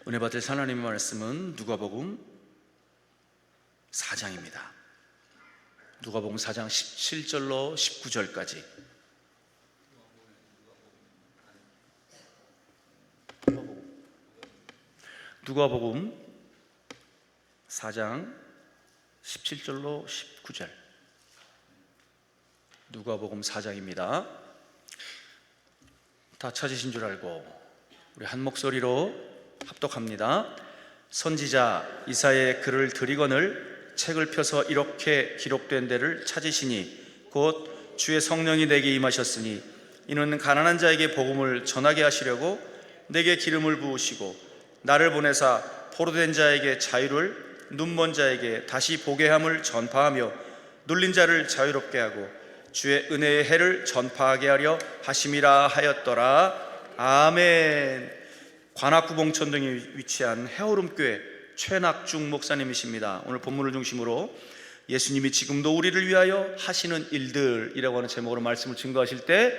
은혜 받을 하나님의 말씀은 누가복음 4장입니다. 누가복음 4장 17절로 19절까지. 누가복음 4장 17절로 19절. 누가복음 4장입니다. 다 찾으신 줄 알고 우리 한 목소리로 합독합니다. 선지자 이사야의 글을 들이거늘 책을 펴서 이렇게 기록된 데를 찾으시니 곧 주의 성령이 내게 임하셨으니 이는 가난한 자에게 복음을 전하게 하시려고 내게 기름을 부으시고 나를 보내사 포로된 자에게 자유를, 눈먼 자에게 다시 보게 함을 전파하며 눌린 자를 자유롭게 하고 주의 은혜의 해를 전파하게 하려 하심이라 하였더라. 아멘. 관악구봉천동에 위치한 해오름교회 최낙중 목사님이십니다. 오늘 본문을 중심으로 예수님이 지금도 우리를 위하여 하시는 일들이라고 하는 제목으로 말씀을 증거하실 때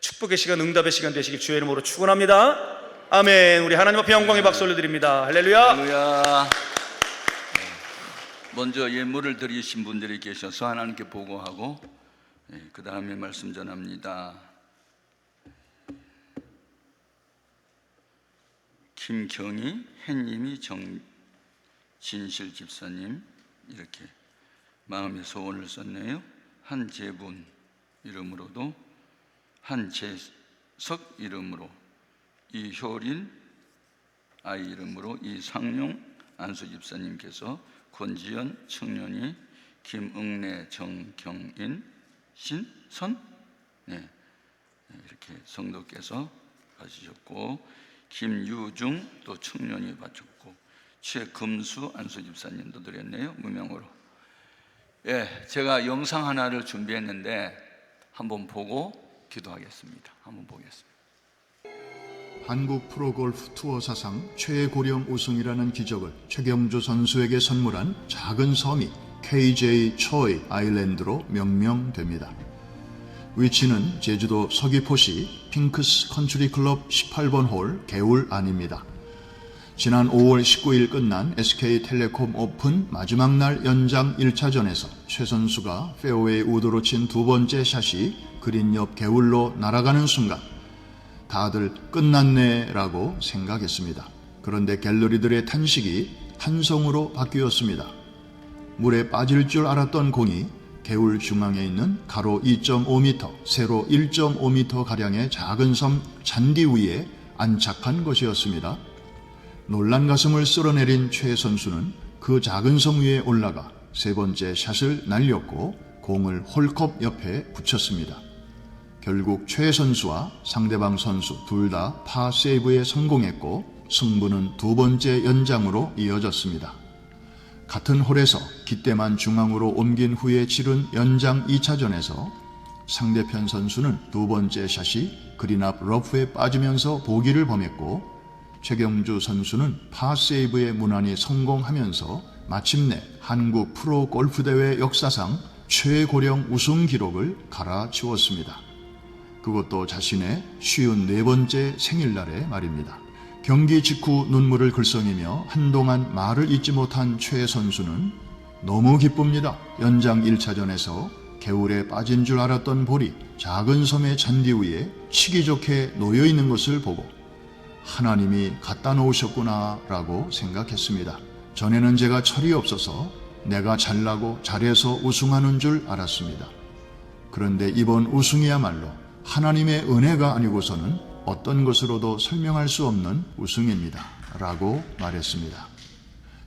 축복의 시간, 응답의 시간 되시길 주의 이름으로 축원합니다. 아멘. 우리 하나님 앞에 영광의 박수 올려드립니다. 할렐루야. 할렐루야. 먼저 예물을 드리신 분들이 계셔서 하나님께 보고하고 그 다음에 말씀 전합니다. 김경희, 햇님이, 정진실 집사님 이렇게 마음의 소원을 썼네요. 한재분 이름으로도, 한재석 이름으로, 이효린 아이 이름으로, 이상용 안수 집사님께서, 권지연 청년이, 김응래, 정경인, 신선 이렇게 성도께서 가지셨고, 김유중 또 청년이 바쳤고, 최금수 안수 집사님도 드렸네요. 무명으로. 제가 영상 하나를 준비했는데 한번 보고 기도하겠습니다. 한번 보겠습니다. 한국 프로골프 투어 사상 최고령 우승이라는 기적을 최경주 선수에게 선물한 작은 섬이 KJ 초이 아일랜드로 명명됩니다. 위치는 제주도 서귀포시 핑크스 컨트리 클럽 18번 홀 개울 안입니다. 지난 5월 19일 끝난 SK텔레콤 오픈 마지막 날 연장 1차전에서 최 선수가 페어웨이 우드로 친 두 번째 샷이 그린 옆 개울로 날아가는 순간 다들 끝났네 라고 생각했습니다. 그런데 갤러리들의 탄식이 한성으로 바뀌었습니다. 물에 빠질 줄 알았던 공이 개울 중앙에 있는 가로 2.5m, 세로 1.5m가량의 작은 섬 잔디 위에 안착한 것이었습니다. 놀란 가슴을 쓸어내린 최 선수는 그 작은 섬 위에 올라가 세 번째 샷을 날렸고 공을 홀컵 옆에 붙였습니다. 결국 최 선수와 상대방 선수 둘 다 파 세이브에 성공했고 승부는 두 번째 연장으로 이어졌습니다. 같은 홀에서 깃대만 중앙으로 옮긴 후에 치른 연장 2차전에서 상대편 선수는 두 번째 샷이 그린 앞 러프에 빠지면서 보기를 범했고 최경주 선수는 파세이브에 무난히 성공하면서 마침내 한국 프로골프대회 역사상 최고령 우승 기록을 갈아치웠습니다. 그것도 자신의 54번째 생일날에 말입니다. 경기 직후 눈물을 글썽이며 한동안 말을 잇지 못한 최 선수는 너무 기쁩니다. 연장 1차전에서 개울에 빠진 줄 알았던 볼이 작은 섬의 잔디 위에 치기 좋게 놓여있는 것을 보고 하나님이 갖다 놓으셨구나 라고 생각했습니다. 전에는 제가 철이 없어서 내가 잘나고 잘해서 우승하는 줄 알았습니다. 그런데 이번 우승이야말로 하나님의 은혜가 아니고서는 어떤 것으로도 설명할 수 없는 우승입니다 라고 말했습니다.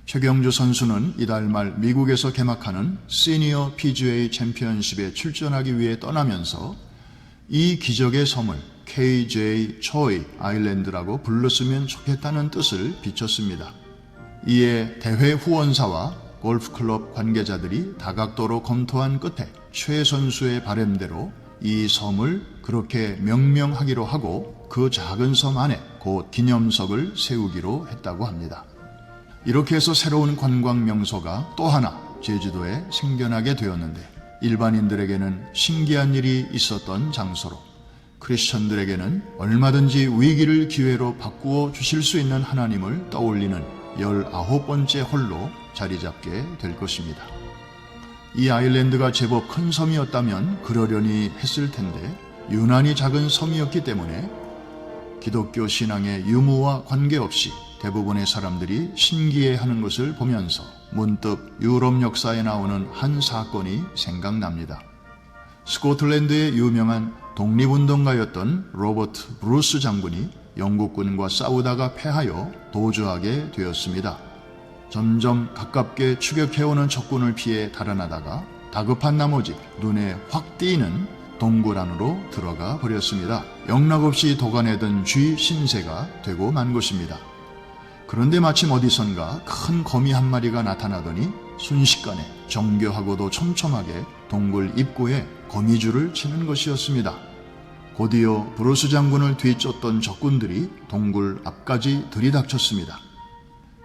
최경주 선수는 이달 말 미국에서 개막하는 시니어 PGA 챔피언십에 출전하기 위해 떠나면서 이 기적의 섬을 KJ 초이 아일랜드라고 불렀으면 좋겠다는 뜻을 비췄습니다. 이에 대회 후원사와 골프클럽 관계자들이 다각도로 검토한 끝에 최 선수의 바람대로 이 섬을 그렇게 명명하기로 하고 그 작은 섬 안에 곧 기념석을 세우기로 했다고 합니다. 이렇게 해서 새로운 관광 명소가 또 하나 제주도에 생겨나게 되었는데 일반인들에게는 신기한 일이 있었던 장소로 크리스천들에게는 얼마든지 위기를 기회로 바꾸어 주실 수 있는 하나님을 떠올리는 19번째 홀로 자리 잡게 될 것입니다. 이 아일랜드가 제법 큰 섬이었다면 그러려니 했을 텐데 유난히 작은 섬이었기 때문에 기독교 신앙의 유무와 관계없이 대부분의 사람들이 신기해하는 것을 보면서 문득 유럽 역사에 나오는 한 사건이 생각납니다. 스코틀랜드의 유명한 독립운동가였던 로버트 브루스 장군이 영국군과 싸우다가 패하여 도주하게 되었습니다. 점점 가깝게 추격해오는 적군을 피해 달아나다가 다급한 나머지 눈에 확 띄는 동굴 안으로 들어가 버렸습니다. 영락없이 도가내던 쥐 신세가 되고 만 것입니다. 그런데 마침 어디선가 큰 거미 한 마리가 나타나더니 순식간에 정교하고도 촘촘하게 동굴 입구에 거미줄을 치는 것이었습니다. 곧이어 브루스 장군을 뒤쫓던 적군들이 동굴 앞까지 들이닥쳤습니다.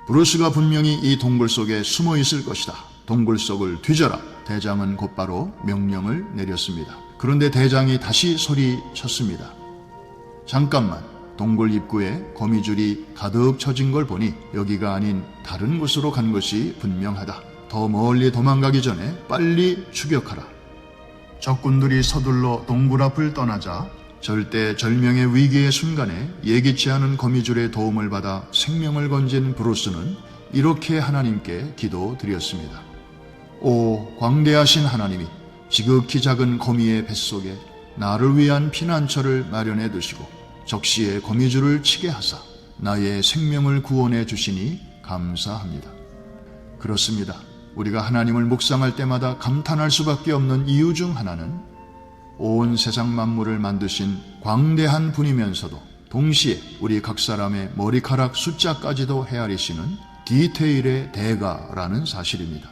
브루스가 분명히 이 동굴 속에 숨어 있을 것이다. 동굴 속을 뒤져라. 대장은 곧바로 명령을 내렸습니다. 그런데 대장이 다시 소리쳤습니다. 잠깐만. 동굴 입구에 거미줄이 가득 쳐진 걸 보니 여기가 아닌 다른 곳으로 간 것이 분명하다. 더 멀리 도망가기 전에 빨리 추격하라. 적군들이 서둘러 동굴 앞을 떠나자 절대절명의 위기의 순간에 예기치 않은 거미줄의 도움을 받아 생명을 건진 브루스는 이렇게 하나님께 기도드렸습니다. 오 광대하신 하나님이 지극히 작은 거미의 뱃속에 나를 위한 피난처를 마련해 두시고 적시에 거미줄을 치게 하사 나의 생명을 구원해 주시니 감사합니다. 그렇습니다. 우리가 하나님을 묵상할 때마다 감탄할 수밖에 없는 이유 중 하나는 온 세상 만물을 만드신 광대한 분이면서도 동시에 우리 각 사람의 머리카락 숫자까지도 헤아리시는 디테일의 대가라는 사실입니다.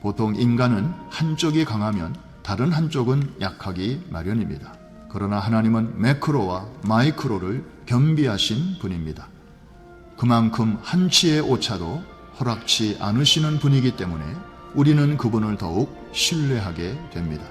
보통 인간은 한쪽이 강하면 다른 한쪽은 약하기 마련입니다. 그러나 하나님은 매크로와 마이크로를 겸비하신 분입니다. 그만큼 한치의 오차도 허락치 않으시는 분이기 때문에 우리는 그분을 더욱 신뢰하게 됩니다.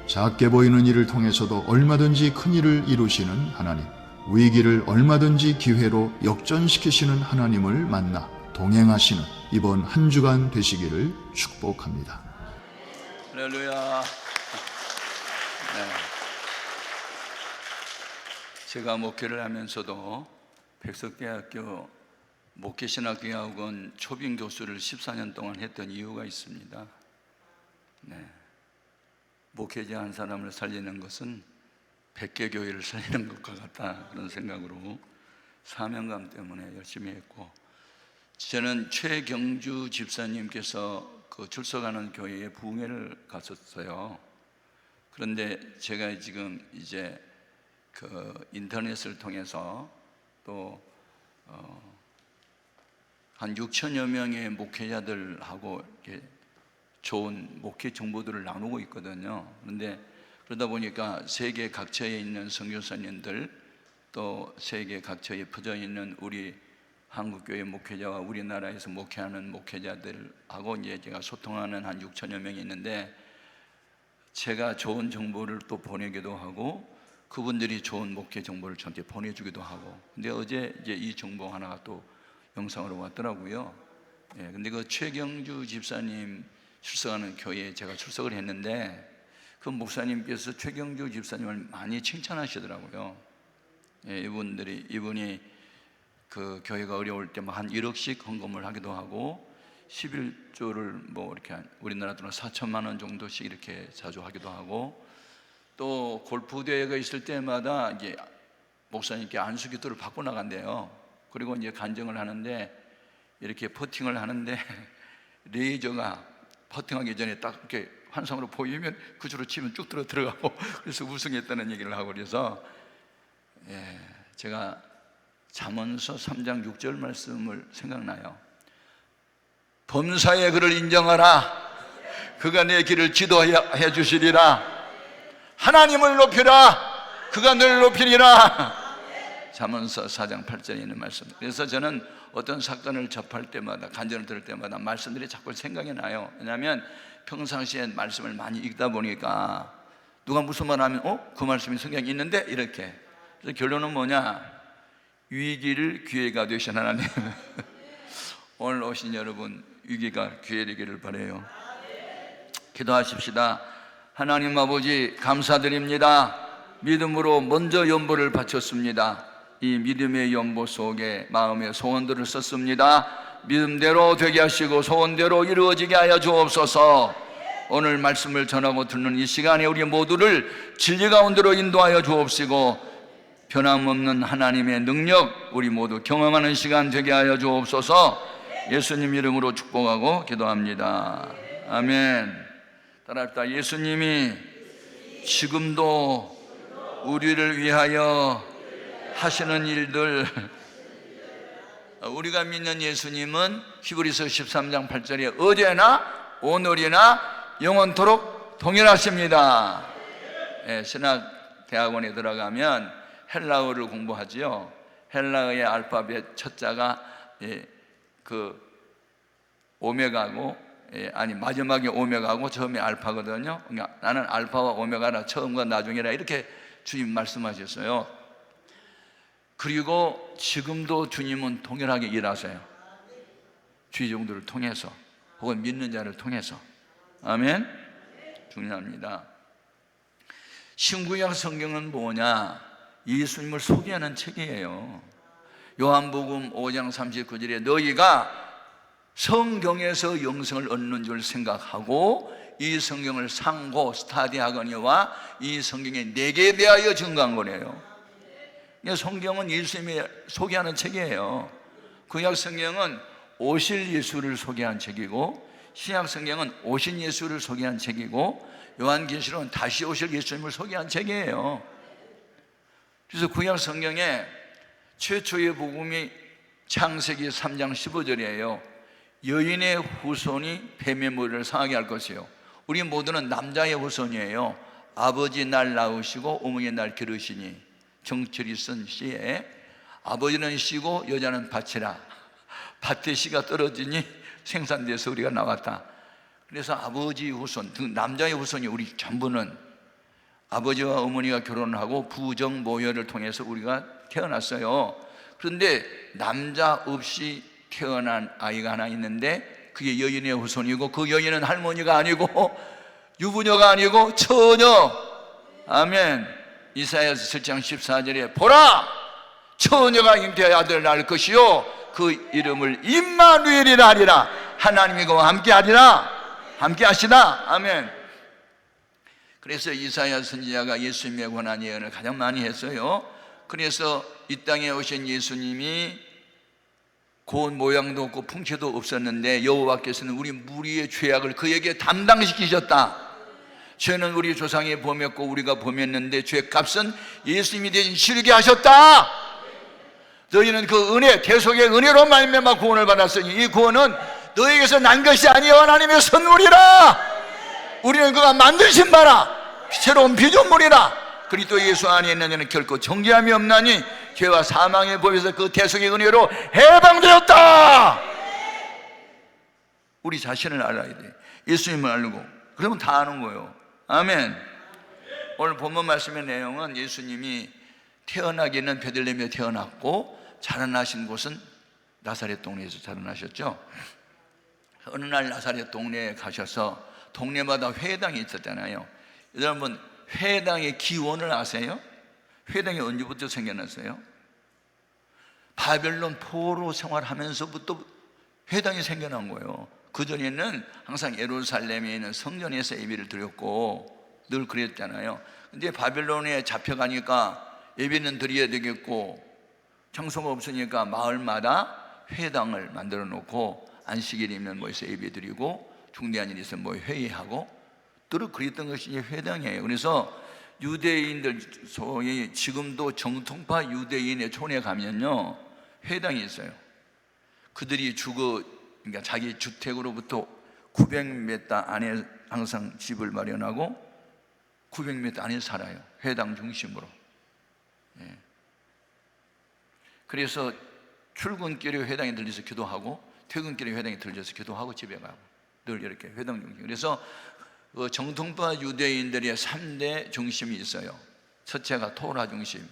작게 보이는 일을 통해서도 얼마든지 큰 일을 이루시는 하나님, 위기를 얼마든지 기회로 역전시키시는 하나님을 만나 동행하시는 이번 한 주간 되시기를 축복합니다. 할렐루야. 네. 제가 목회를 하면서도 백석대학교 목회신학교학원 초빙 교수를 14년 동안 했던 이유가 있습니다. 네. 목회자 한 사람을 살리는 것은 100개 교회를 살리는 것과 같다, 그런 생각으로 사명감 때문에 열심히 했고, 저는 최경주 집사님께서 그 출석하는 교회에 부흥회를 갔었어요. 그런데 제가 지금 이제 그 인터넷을 통해서 또 한 6천여 명의 목회자들하고 이렇게 좋은 목회 정보들을 나누고 있거든요. 그런데 그러다 보니까 세계 각처에 있는 선교사님들, 또 세계 각처에 퍼져 있는 우리 한국교회 목회자와 우리나라에서 목회하는 목회자들하고 이제 제가 소통하는 한 6천여 명이 있는데, 제가 좋은 정보를 또 보내기도 하고 그분들이 좋은 목회 정보를 저한테 보내주기도 하고, 근데 어제 이제 이 정보 하나가 또 영상으로 왔더라고요. 예, 근데 그 최경주 집사님 출석하는 교회에 제가 출석을 했는데, 그 목사님께서 최경주 집사님을 많이 칭찬하시더라고요. 예, 이분이 그 교회가 어려울 때 막 한 1억씩 헌금을 하기도 하고 11조를 뭐 이렇게 우리나라 돈으로 4천만 원 정도씩 이렇게 자주 하기도 하고, 또 골프 대회가 있을 때마다 이제 목사님께 안수기도를 받고 나간대요. 그리고 이제 간증을 하는데, 이렇게 퍼팅을 하는데 레이저가 퍼팅하기 전에 딱 이렇게 환상으로 보이면 그 줄로 치면 쭉 들어가고, 그래서 우승했다는 얘기를 하고, 그래서 예, 제가 잠언서 3장 6절 말씀을 생각나요. 범사에 그를 인정하라. 그가 내 길을 지도해 주시리라. 하나님을 높이라. 그가 늘 높이리라. 잠언서 4장 8절에 있는 말씀. 그래서 저는 어떤 사건을 접할 때마다, 간증을 들을 때마다 말씀들이 자꾸 생각이 나요. 왜냐하면 평상시에 말씀을 많이 읽다 보니까 누가 무슨 말 하면 그 말씀이 성경에 있는데 이렇게. 그래서 결론은 뭐냐? 위기를 기회가 되신 하나님. 오늘 오신 여러분, 위기가 기회 되기를 바라요. 기도하십시다. 하나님 아버지, 감사드립니다. 믿음으로 먼저 연보를 바쳤습니다. 이 믿음의 연보 속에 마음의 소원들을 썼습니다. 믿음대로 되게 하시고 소원대로 이루어지게 하여 주옵소서. 오늘 말씀을 전하고 듣는 이 시간에 우리 모두를 진리 가운데로 인도하여 주옵시고 변함없는 하나님의 능력 우리 모두 경험하는 시간 되게 하여 주옵소서. 예수님 이름으로 축복하고 기도합니다. 아멘. 따라합시다. 예수님이 지금도 우리를 위하여 하시는 일들, 우리가 믿는 예수님은 히브리서 13장 8절에 어제나 오늘이나 영원토록 동일하십니다. 신학대학원에 들어가면 헬라어를 공부하지요. 헬라어의 알파벳 첫 자가 그 오메가고, 마지막에 오메가고 처음에 알파거든요. 그러니까 나는 알파와 오메가라, 처음과 나중이라 이렇게 주님 말씀하셨어요. 그리고 지금도 주님은 동일하게 일하세요. 주의종들을 통해서 혹은 믿는 자를 통해서. 아멘. 중요합니다. 신구약 성경은 뭐냐? 예수님을 소개하는 책이에요. 요한복음 5장 39절에 너희가 성경에서 영생을 얻는 줄 생각하고 이 성경을 상고 스타디하거니와 이 성경에 내게 대하여 증거한 거래요. 성경은 예수님이 소개하는 책이에요. 구약 성경은 오실 예수를 소개한 책이고 신약 성경은 오신 예수를 소개한 책이고 요한계시록은 다시 오실 예수님을 소개한 책이에요. 그래서 구약 성경에 최초의 복음이 창세기 3장 15절이에요. 여인의 후손이 뱀의 머리를 상하게 할 것이요. 우리 모두는 남자의 후손이에요. 아버지 날 낳으시고 어머니 날 기르시니. 정철이 쓴 시에 아버지는 씨고 여자는 밭이라. 밭에 씨가 떨어지니 생산돼서 우리가 나왔다. 그래서 아버지 후손, 남자의 후손이 우리 전부는 아버지와 어머니가 결혼하고 부정 모혈을 통해서 우리가 태어났어요. 그런데 남자 없이 태어난 아이가 하나 있는데 그게 여인의 후손이고 그 여인은 할머니가 아니고 유부녀가 아니고 처녀. 아멘. 이사야서 7장 14절에 보라! 처녀가 잉태하여 아들을 낳을 것이요 그 이름을 임마누엘이라 하리라. 하나님이 그와 함께 하리라. 함께 하시다. 아멘. 그래서 이사야 선지자가 예수님에 관한 예언을 가장 많이 했어요. 그래서 이 땅에 오신 예수님이 고운 모양도 없고 풍채도 없었는데 여호와께서는 우리 무리의 죄악을 그에게 담당시키셨다. 죄는 우리 조상이 범했고 우리가 범했는데 죄값은 예수님이 대신 치르게 하셨다. 너희는 그 은혜, 대속의 은혜로 말미암아 구원을 받았으니 이 구원은 너희에게서 난 것이 아니요 하나님의 선물이라. 우리는 그가 만드신 바라 새로운 피조물이라. 그리스도 예수 안에 있는 자는 결코 정죄함이 없나니 죄와 사망의 법에서 그 대속의 은혜로 해방되었다. 우리 자신을 알아야 돼. 예수님을 알고 그러면 다 아는 거예요. 아멘. 오늘 본문 말씀의 내용은 예수님이 태어나기는 베들레헴에 태어났고 자라나신 곳은 나사렛 동네에서 자라나셨죠. 어느 날 나사렛 동네에 가셔서 동네마다 회당이 있었잖아요. 여러분 회당의 기원을 아세요? 회당이 언제부터 생겨났어요? 바벨론 포로 생활하면서부터 회당이 생겨난 거예요. 그전에는 항상 예루살렘에 있는 성전에서 예배를 드렸고 늘 그랬잖아요. 근데 바벨론에 잡혀가니까 예배는 드려야 되겠고 장소가 없으니까 마을마다 회당을 만들어 놓고 안식일이면 뭐에서 예배 드리고 중대한 일이 있으면 뭐 회의하고 늘 그랬던 것이 이제 회당이에요. 그래서 유대인들 소위 지금도 정통파 유대인의 촌에 가면요 회당이 있어요. 그들이 그러니까 자기 주택으로부터 900m 안에 항상 집을 마련하고 900m 안에 살아요. 회당 중심으로. 예. 그래서 출근길에 회당에 들려서 기도하고 퇴근길에 회당에 들려서 기도하고 집에 가고 늘 이렇게 회당 중심. 그래서 그 정통파 유대인들의 3대 중심이 있어요. 첫째가 토라 중심,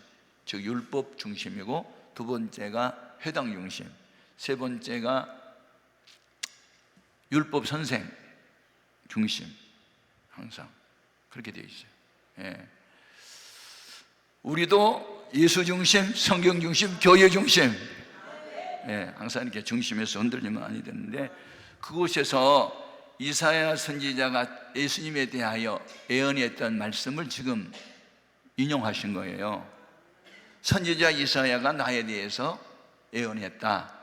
즉 율법 중심이고, 두 번째가 회당 중심, 세 번째가 율법 선생 중심. 항상 그렇게 되어 있어요. 예. 우리도 예수 중심, 성경 중심, 교회 중심, 예, 항상 이렇게 중심에서 흔들리면 아니 되는데, 그곳에서 이사야 선지자가 예수님에 대하여 예언했던 말씀을 지금 인용하신 거예요. 선지자 이사야가 나에 대해서 예언했다.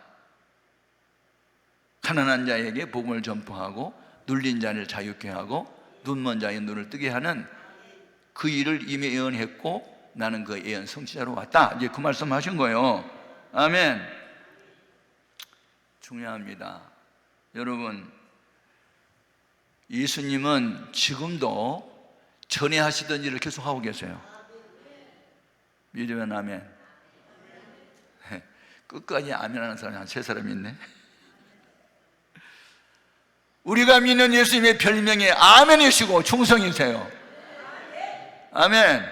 가난한 자에게 복음을 전파하고 눌린 자를 자유케 하고 눈먼 자의 눈을 뜨게 하는 그 일을 이미 예언했고, 나는 그 예언 성취자로 왔다. 이제 그 말씀 하신 거예요. 아멘. 중요합니다. 여러분, 예수님은 지금도 전에 하시던 일을 계속 하고 계세요. 믿으면 아멘. 끝까지 아멘 하는 사람이 한 3사람 있네. 우리가 믿는 예수님의 별명이 아멘이시고 충성이세요. 아멘.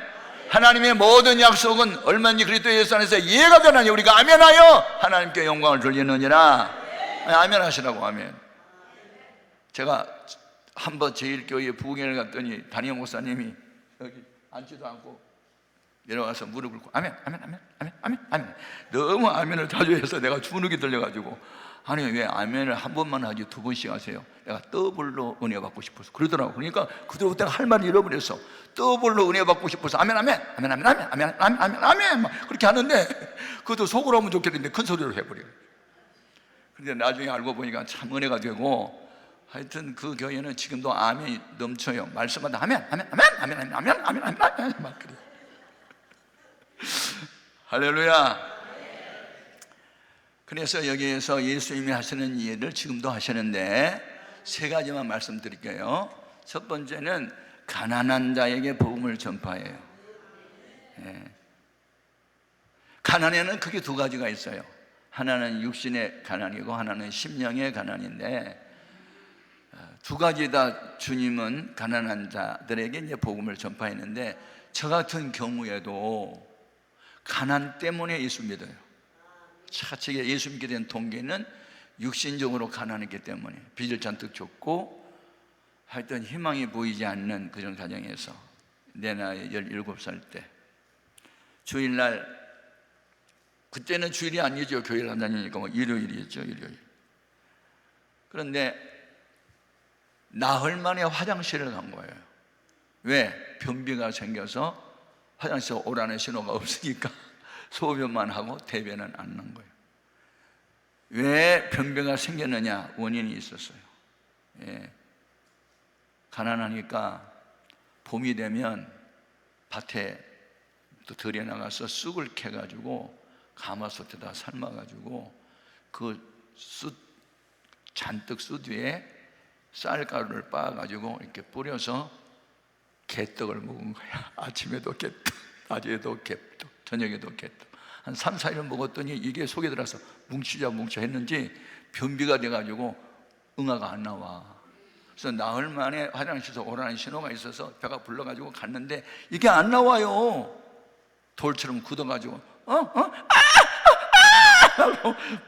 하나님의 모든 약속은 얼마든지 그리스도 예수 안에서 이해가 되나니 우리가 아멘하여 하나님께 영광을 돌리느니라. 아멘 하시라고. 아멘. 제가 한번 제1교회 부흥회를 갔더니 담임 목사님이 여기 앉지도 않고 내려와서 무릎 꿇고 아멘, 아멘, 아멘, 아멘, 아멘, 아멘. 너무 아멘을 자주 해서 내가 주눅이 들려가지고, 아니 왜 아멘을 한 번만 하지 2번씩 하세요? 내가 더블로 은혜 받고 싶어서 그러더라고. 그러니까 그때부터 할 말을 잃어버렸어. 더블로 은혜 받고 싶어서 아멘, 아멘, 아멘, 아멘, 아멘, 아멘, 아멘, 아멘, 아멘 막 그렇게 하는데, 그것도 속으로 하면 좋겠는데 큰 소리로 해버려요. 그런데 나중에 알고 보니까 참 은혜가 되고, 하여튼 그 교회는 지금도 아멘이 넘쳐요. 말씀마다 아멘, 아멘, 아멘, 아멘, 아멘, 아멘, 아멘, 아멘, 아멘 막 그래. 할렐루야. 그래서 여기에서 예수님이 하시는 일을 지금도 하시는데 3가지만 말씀드릴게요. 첫 번째는 가난한 자에게 복음을 전파해요. 예. 가난에는 크게 2가지가 있어요. 하나는 육신의 가난이고 하나는 심령의 가난인데, 2가지 다 주님은 가난한 자들에게 이제 복음을 전파했는데, 저 같은 경우에도 가난 때문에 예수 믿어요. 차치게 예수 믿게 된 동기는 육신적으로 가난했기 때문에, 빚을 잔뜩 줬고 하여튼 희망이 보이지 않는 그런 가정에서 내 나이 17살 때 주일날, 그때는 주일이 아니죠. 교회를 안 다니니까 뭐 일요일이었죠. 일요일. 그런데 나흘 만에 화장실을 간 거예요. 왜? 변비가 생겨서 화장실 오라는 신호가 없으니까 소변만 하고 대변은 안 난 거예요. 왜 변비가 생겼느냐? 원인이 있었어요. 예. 가난하니까 봄이 되면 밭에 또 들에 나가서 쑥을 캐가지고 가마솥에다 삶아가지고 그 쑥, 잔뜩 쑥 위에 쌀가루를 빻아가지고 이렇게 뿌려서 개떡을 먹은 거야. 아침에도 개떡, 낮에도 개떡, 저녁에도 개떡. 한 3, 4일 먹었더니 이게 속에 들어서 뭉치자 했는지 변비가 돼가지고 응아가 안 나와. 그래서 나흘 만에 화장실에서 오라는 신호가 있어서 배가 불러가지고 갔는데 이게 안 나와요. 돌처럼 굳어가지고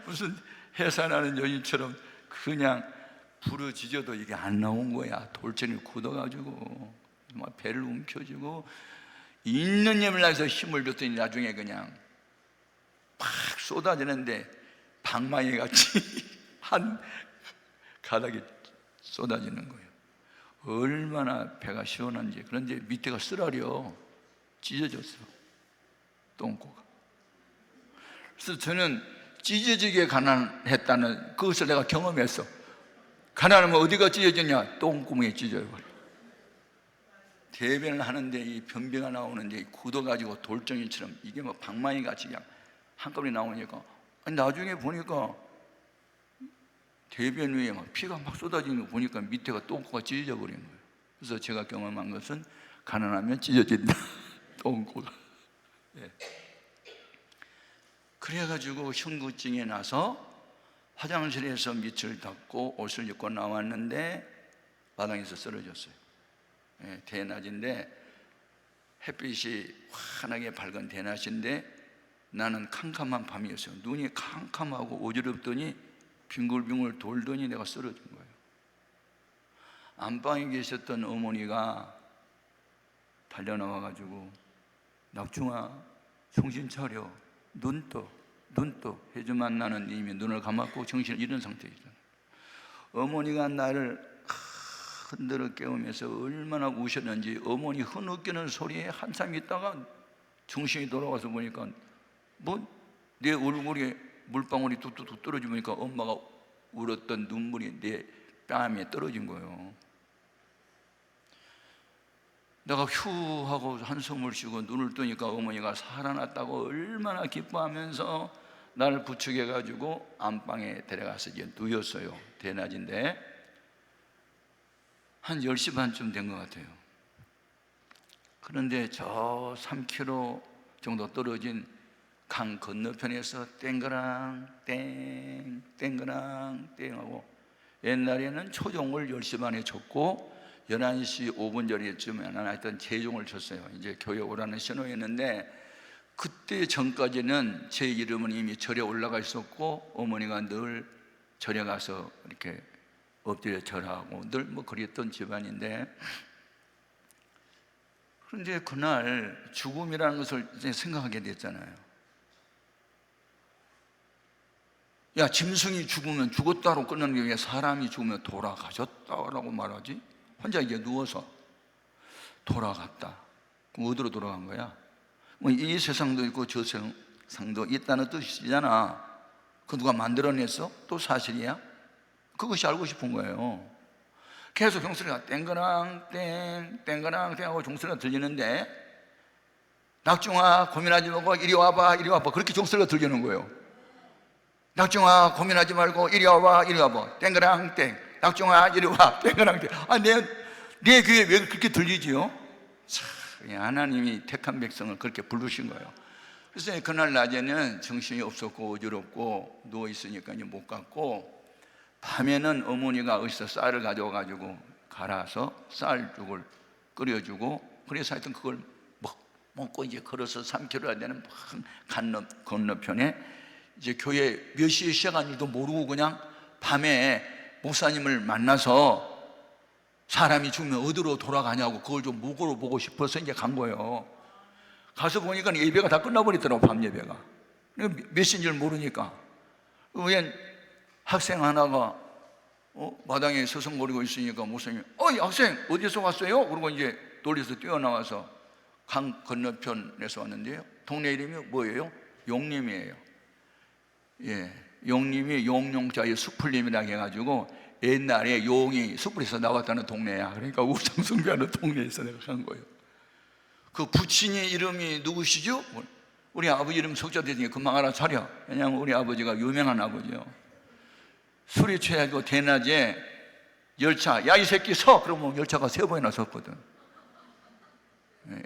무슨 해산하는 여인처럼 그냥 부르짖어도 이게 안 나온 거야. 돌처럼 굳어가지고 막 배를 움켜쥐고 있는 힘을 다해서 힘을 줬더니 나중에 그냥 팍 쏟아지는데 방망이 같이 한 가닥에 쏟아지는 거예요. 얼마나 배가 시원한지. 그런데 밑에가 쓰라려 찢어졌어, 똥꼬가. 그래서 저는 찢어지게 가난했다는 그것을 내가 경험했어. 가난하면 어디가 찢어지냐? 똥구멍에 찢어버려. 대변을 하는데 이 변비가 나오는데 굳어가지고 돌덩이처럼 이게 뭐 방망이 같이 그냥 한꺼번에 나오니까, 아니 나중에 보니까 대변 위에 막 피가 막 쏟아지는 거 보니까 밑에가 똥꼬가 찢어져 버린 거예요. 그래서 제가 경험한 것은 가난하면 찢어진다. 똥꼬가. 예. 그래가지고 흉부증이 나서 화장실에서 밑을 닦고 옷을 입고 나왔는데 마당에서 쓰러졌어요. 대낮인데 햇빛이 환하게 밝은 대낮인데 나는 캄캄한 밤이었어요. 눈이 캄캄하고 어지럽더니 빙글빙글 돌더니 내가 쓰러진 거예요. 안방에 계셨던 어머니가 달려나와가지고 낙중아 정신 차려, 눈 떠 해주만 나는 이미 눈을 감았고 정신을 잃은 상태이잖아요. 어머니가 나를 흔들어 깨우면서 얼마나 우셨는지 어머니 흐느끼는 소리에 한참 있다가 정신이 돌아와서 보니까 내 얼굴에 물방울이 뚝뚝뚝 떨어지니까 엄마가 울었던 눈물이 내 뺨에 떨어진 거예요. 내가 휴 하고 한숨을 쉬고 눈을 뜨니까 어머니가 살아났다고 얼마나 기뻐하면서 나를 부축해가지고 안방에 데려가서 이제 누웠어요. 대낮인데 한 10시 반쯤 된 것 같아요. 그런데 저 3km 정도 떨어진 강 건너편에서 땡그랑 땡 하고, 옛날에는 초종을 10시 반에 쳤고 11시 5분 전에쯤에 하여튼 재종을 쳤어요. 이제 교회 오라는 신호였는데 그때 전까지는 제 이름은 이미 절에 올라가 있었고 어머니가 늘 절에 가서 이렇게 엎드려 절하고 늘 그랬던 집안인데, 그런데 그날 죽음이라는 것을 이제 생각하게 됐잖아요. 야, 짐승이 죽으면 죽었다로 끝나는 게 왜 사람이 죽으면 돌아가셨다라고 말하지? 혼자 이제 누워서 돌아갔다. 그럼 어디로 돌아간 거야? 이 세상도 있고 저 세상도 있다는 뜻이잖아. 그 누가 만들어냈어? 또 사실이야? 그것이 알고 싶은 거예요. 계속 종소리가 땡그랑 땡 하고 종소리가 들리는데 낙중아 고민하지 말고 이리 와봐 그렇게 종소리가 들리는 거예요. 낙중아 고민하지 말고 이리 와봐 땡그랑 땡 낙중아 이리 와 땡그랑 땡. 내 귀에 왜 그렇게 들리지요? 참, 하나님이 택한 백성을 그렇게 부르신 거예요. 그래서 그날 낮에는 정신이 없었고 어지럽고 누워있으니까 이제 못 갔고, 밤에는 어머니가 어디서 쌀을 가져와가지고 갈아서 쌀죽을 끓여주고, 그래서 하여튼 그걸 먹고 이제 걸어서 3km가 되는 강 건너편에 이제 교회 몇 시에 시작한 줄도 모르고 그냥 밤에 목사님을 만나서 사람이 죽으면 어디로 돌아가냐고 그걸 좀 물어보고 싶어서 이제 간 거예요. 가서 보니까 예배가 다 끝나버리더라고, 밤 예배가. 몇 시인 줄 모르니까. 웬 학생 하나가 마당에 서성거리고 있으니까 목사님이 학생 어디서 왔어요? 그러고 이제 놀려서 뛰어나와서 강 건너편에서 왔는데요, 동네 이름이 뭐예요? 용림이에요. 예, 용림이 용용자의 수풀림이라고 해가지고 옛날에 용이 숯불에서 나왔다는 동네야. 그러니까 우상 숭배하는 동네에서 내가 간 거예요. 그 부친이 이름이 누구시죠? 우리 아버지 이름 석자되니 금방 알아차려. 왜냐하면 우리 아버지가 유명한 아버지요. 술이 취해가지고 대낮에 열차, 야 이 새끼 서! 그러면 열차가 3번이나 섰거든.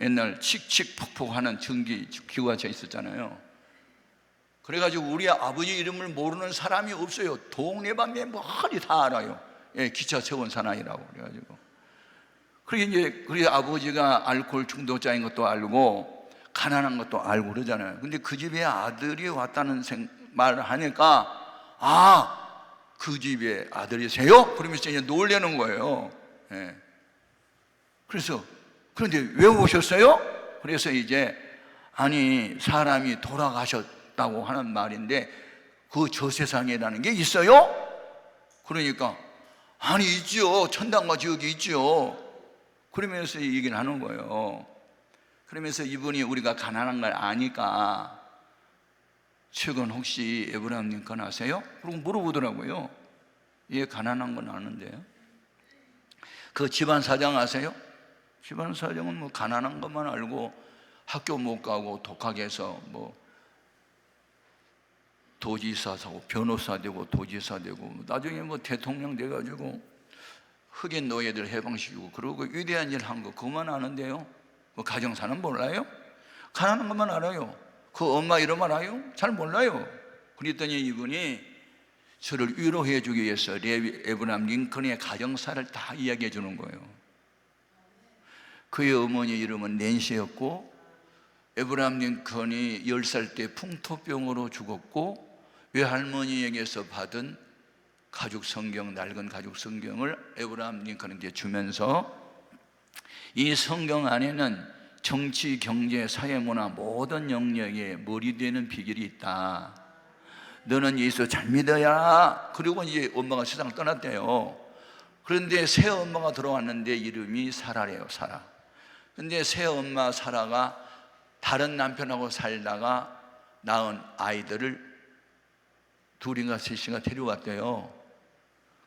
옛날 칙칙폭폭 하는 전기 기관차 있었잖아요. 그래가지고 우리 아버지 이름을 모르는 사람이 없어요. 동네방네 멀리 다 알아요. 예, 기차 세원 사나이라고 그래가지고. 그리고 이제 우리 아버지가 알코올 중독자인 것도 알고 가난한 것도 알고 그러잖아요. 근데 그 집에 아들이 왔다는 말을 하니까 그 집에 아들이세요? 그러면서 이제 놀래는 거예요. 예. 그런데 왜 오셨어요? 그래서 이제 사람이 돌아가셨다고 하는 말인데 그 저 세상이라는 게 있어요? 그러니까 있지요. 천당과 지옥이 있지요. 그러면서 얘기를 하는 거예요. 그러면서 이분이 우리가 가난한 걸 아니까 최근 혹시 에브라임 링컨 아세요? 그러고 물어보더라고요. 예, 가난한 건 아는데요. 그 집안 사정 아세요? 집안 사정은 가난한 것만 알고 학교 못 가고 독학해서 도지사 되고 변호사 되고 도지사 되고 나중에 대통령 돼가지고 흑인 노예들 해방시키고 그러고 위대한 일 한 거 그것만 아는데요. 가정사는 몰라요? 가난한 것만 알아요. 그 엄마 이름 알아요? 잘 몰라요. 그랬더니 이분이 저를 위로해 주기 위해서 에브라임 링컨의 가정사를 다 이야기해 주는 거예요. 그의 어머니 이름은 낸시였고, 에브라함 링컨이 10살 때 풍토병으로 죽었고, 외할머니에게서 받은 가죽 성경, 낡은 가죽 성경을 에브라함 링컨에게 주면서 이 성경 안에는 정치, 경제, 사회, 문화 모든 영역에 머리 되는 비결이 있다. 너는 예수 잘 믿어야. 그리고 이제 엄마가 세상을 떠났대요. 그런데 새 엄마가 들어왔는데 이름이 사라래요. 사라. 근데 새 엄마 사라가 다른 남편하고 살다가 낳은 아이들을 둘인가 셋인가 데려왔대요.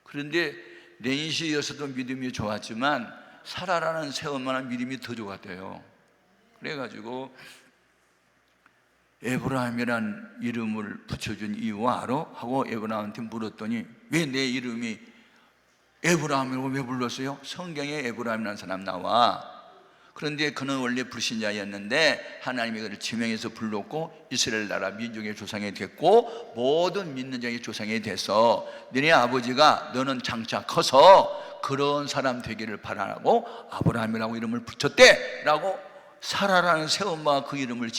그런데 낸시여서도 믿음이 좋았지만 사라라는 새엄마는 믿음이 더 좋았대요. 그래가지고 에브라함이란 이름을 붙여준 이유 알아? 하고 에브라함한테 물었더니 왜 내 이름이 에브라함이라고 왜 불렀어요? 성경에 에브라함이라는 사람 나와. 그런데 그는 원래 불신자였는데 하나님이 그를 지명해서 불렀고 이스라엘 나라 민족의 조상이 됐고 모든 믿는 자의 조상이 돼서 너네 아버지가 너는 장차 커서 그런 사람 되기를 바라고 아브라함이라고 이름을 붙였대 라고 사라라는 새엄마가 그 이름을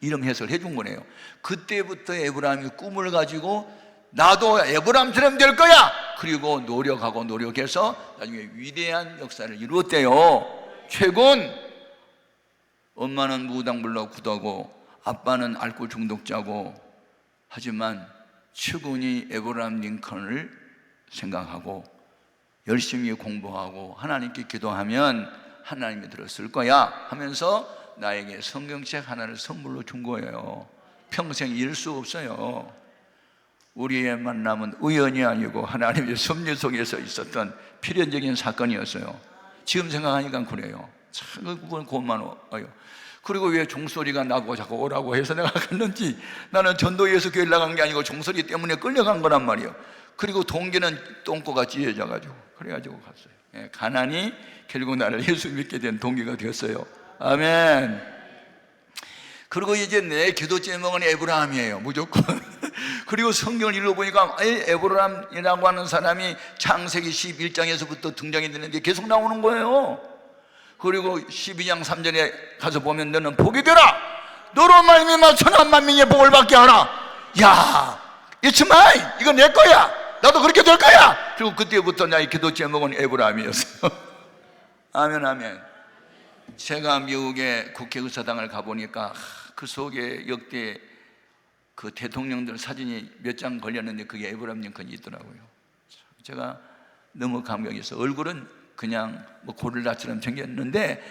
이름 해석을 해준 거네요. 그때부터 에브라함이 꿈을 가지고 나도 에브라함처럼 될 거야. 그리고 노력하고 노력해서 나중에 위대한 역사를 이루었대요. 최근 엄마는 무당불로 굳하고 아빠는 알코올 중독자고 하지만 최근이 에브라함 링컨을 생각하고 열심히 공부하고 하나님께 기도하면 하나님이 들었을 거야 하면서 나에게 성경책 하나를 선물로 준 거예요. 평생 잃을 수 없어요. 우리의 만남은 우연이 아니고 하나님의 섭리 속에서 있었던 필연적인 사건이었어요. 지금 생각하니까 그래요. 참 그건 고마워요. 그리고 왜 종소리가 나고 자꾸 오라고 해서 내가 갔는지, 나는 전도에서 교회를 나간 게 아니고 종소리 때문에 끌려간 거란 말이에요. 그리고 동기는 똥꼬가 찢어져 가지고 그래가지고 갔어요. 가난이 결국 나를 예수 믿게 된 동기가 되었어요. 아멘. 그리고 이제 내 기도 제목은 에브라함이에요. 무조건. 그리고 성경을 읽어보니까 에브라함이라고 하는 사람이 창세기 11장에서부터 등장이 되는데 계속 나오는 거예요. 그리고 12장 3절에 가서 보면 너는 복이 되라. 너로 말미암아 천한 만민의 복을 받게 하라. 야, it's mine. 이거 내 거야. 나도 그렇게 될 거야. 그리고 그때부터 나의 기도 제목은 에브라함이었어요. 아멘, 아멘. 제가 미국의 국회의사당을 가보니까 그 속에 역대 그 대통령들 사진이 몇 장 걸렸는데 그게 에브라함 링컨이 있더라고요. 제가 너무 감격해서 얼굴은 그냥 뭐 고릴라처럼 생겼는데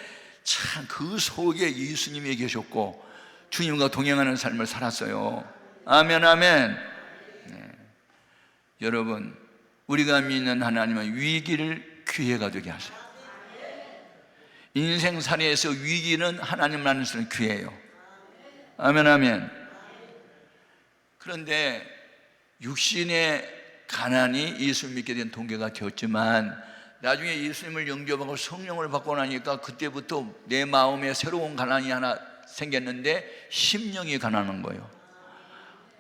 참 그 속에 예수님이 계셨고 주님과 동행하는 삶을 살았어요. 아멘, 아멘. 네. 여러분, 우리가 믿는 하나님은 위기를 기회가 되게 하세요. 인생살이에서 위기는 하나님 안에서는 기회예요. 아멘, 아멘. 그런데 육신의 가난이 예수 믿게 된 동기가 되었지만 나중에 예수님을 영접하고 성령을 받고 나니까 그때부터 내 마음에 새로운 가난이 하나 생겼는데 심령이 가난한 거예요.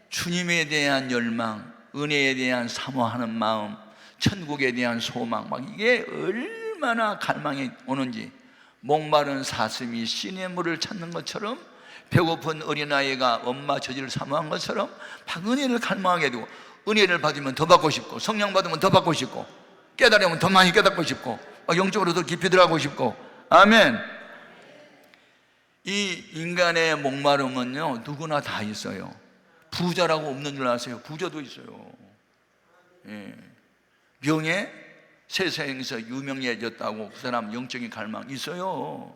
주님에 대한 열망, 은혜에 대한 사모하는 마음, 천국에 대한 소망, 막 이게 얼마나 갈망이 오는지, 목마른 사슴이 시냇물을 찾는 것처럼 배고픈 어린아이가 엄마 젖을 사모한 것처럼 막 은혜를 갈망하게 되고, 은혜를 받으면 더 받고 싶고 성령 받으면 더 받고 싶고 깨달으면 더 많이 깨닫고 싶고 영적으로 더 깊이 들어가고 싶고. 아멘. 이 인간의 목마름은요 누구나 다 있어요. 부자라고 없는 줄 아세요? 부자도 있어요. 예. 명예, 세상에서 유명해졌다고 그 사람 영적인 갈망 있어요.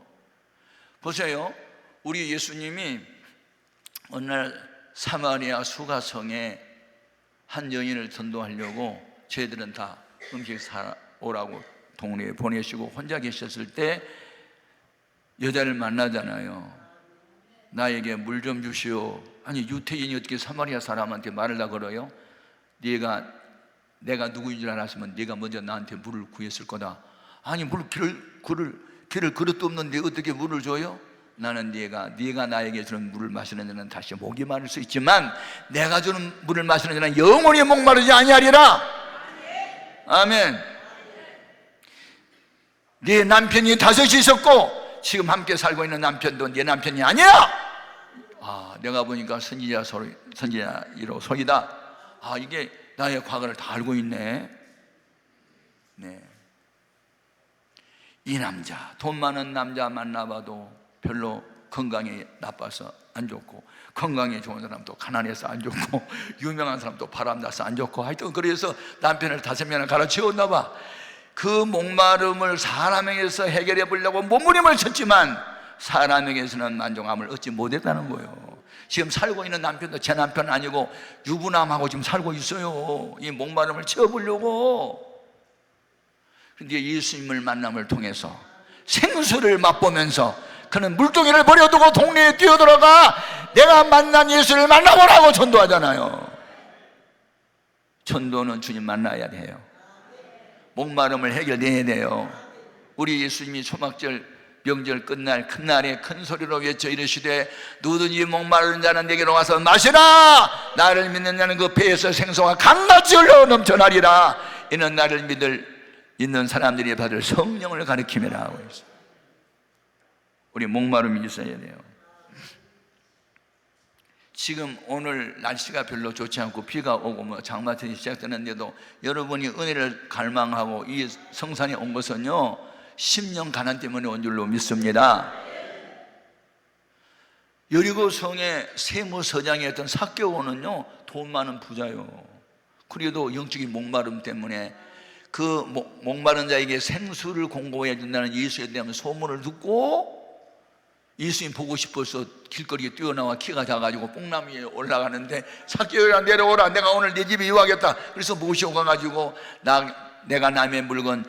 보세요. 우리 예수님이 어느 날 사마리아 수가성에 한 여인을 전도하려고 저희들은 다 음식 사오라고 동네에 보내시고 혼자 계셨을 때 여자를 만나잖아요. 나에게 물 좀 주시오. 아니 유태인이 어떻게 사마리아 사람한테 말을 다 걸어요? 내가 누구인 줄 알았으면 네가 먼저 나한테 물을 구했을 거다. 아니 길을 그릇도 없는데 어떻게 물을 줘요? 나는 네가 나에게 주는 물을 마시는 자는 다시 목이 마를 수 있지만 내가 주는 물을 마시는 자는 영원히 목마르지 아니하리라. 아멘. 네 남편이 5이 있었고 지금 함께 살고 있는 남편도 내 남편이 아니야. 내가 보니까 선지자 1호 소리다. 이게 나의 과거를 다 알고 있네. 네. 이 남자, 돈 많은 남자 만나봐도 별로 건강이 나빠서 안 좋고, 건강이 좋은 사람도 가난해서 안 좋고, 유명한 사람도 바람나서 안 좋고, 하여튼 그래서 남편을 5명을 갈아치웠나 봐. 그 목마름을 사람에게서 해결해 보려고 몸부림을 쳤지만 사람에게서는 만족함을 얻지 못했다는 거예요. 지금 살고 있는 남편도 제 남편 아니고 유부남하고 지금 살고 있어요. 이 목마름을 채워보려고. 그런데 예수님을 만남을 통해서 생수를 맛보면서 그는 물동이를 버려두고 동네에 뛰어들어가 내가 만난 예수를 만나보라고 전도하잖아요. 전도는 주님 만나야 해요. 목마름을 해결해야 돼요. 우리 예수님이 초막절 명절 끝날 큰 날에 큰 소리로 외쳐 이르시되 누구든지 목마른 자는 내게로 와서 마시라. 나를 믿는 자는 그 배에서 생수가 강같이 흘러 넘쳐나리라. 이는 나를 믿는 사람들이 받을 성령을 가리킴이라 하고 있어요. 우리 목마름이 있어야 돼요. 지금 오늘 날씨가 별로 좋지 않고 비가 오고 장마철이 시작되는데도 여러분이 은혜를 갈망하고 이 성산에 온 것은요 10년 가난 때문에 온 줄로 믿습니다. 여리고성의 세무서장이었던 삭개오는요 돈 많은 부자요. 그래도 영적인 목마름 때문에 그 목마른 자에게 생수를 공급해 준다는 예수에 대한 소문을 듣고 예수님 보고 싶어서 길거리에 뛰어나와 키가 작아지고 뽕나무 위에 올라가는데 삭개오야 내려오라. 내가 오늘 네 집에 유하겠다. 그래서 모시고 가가지고 내가 남의 물건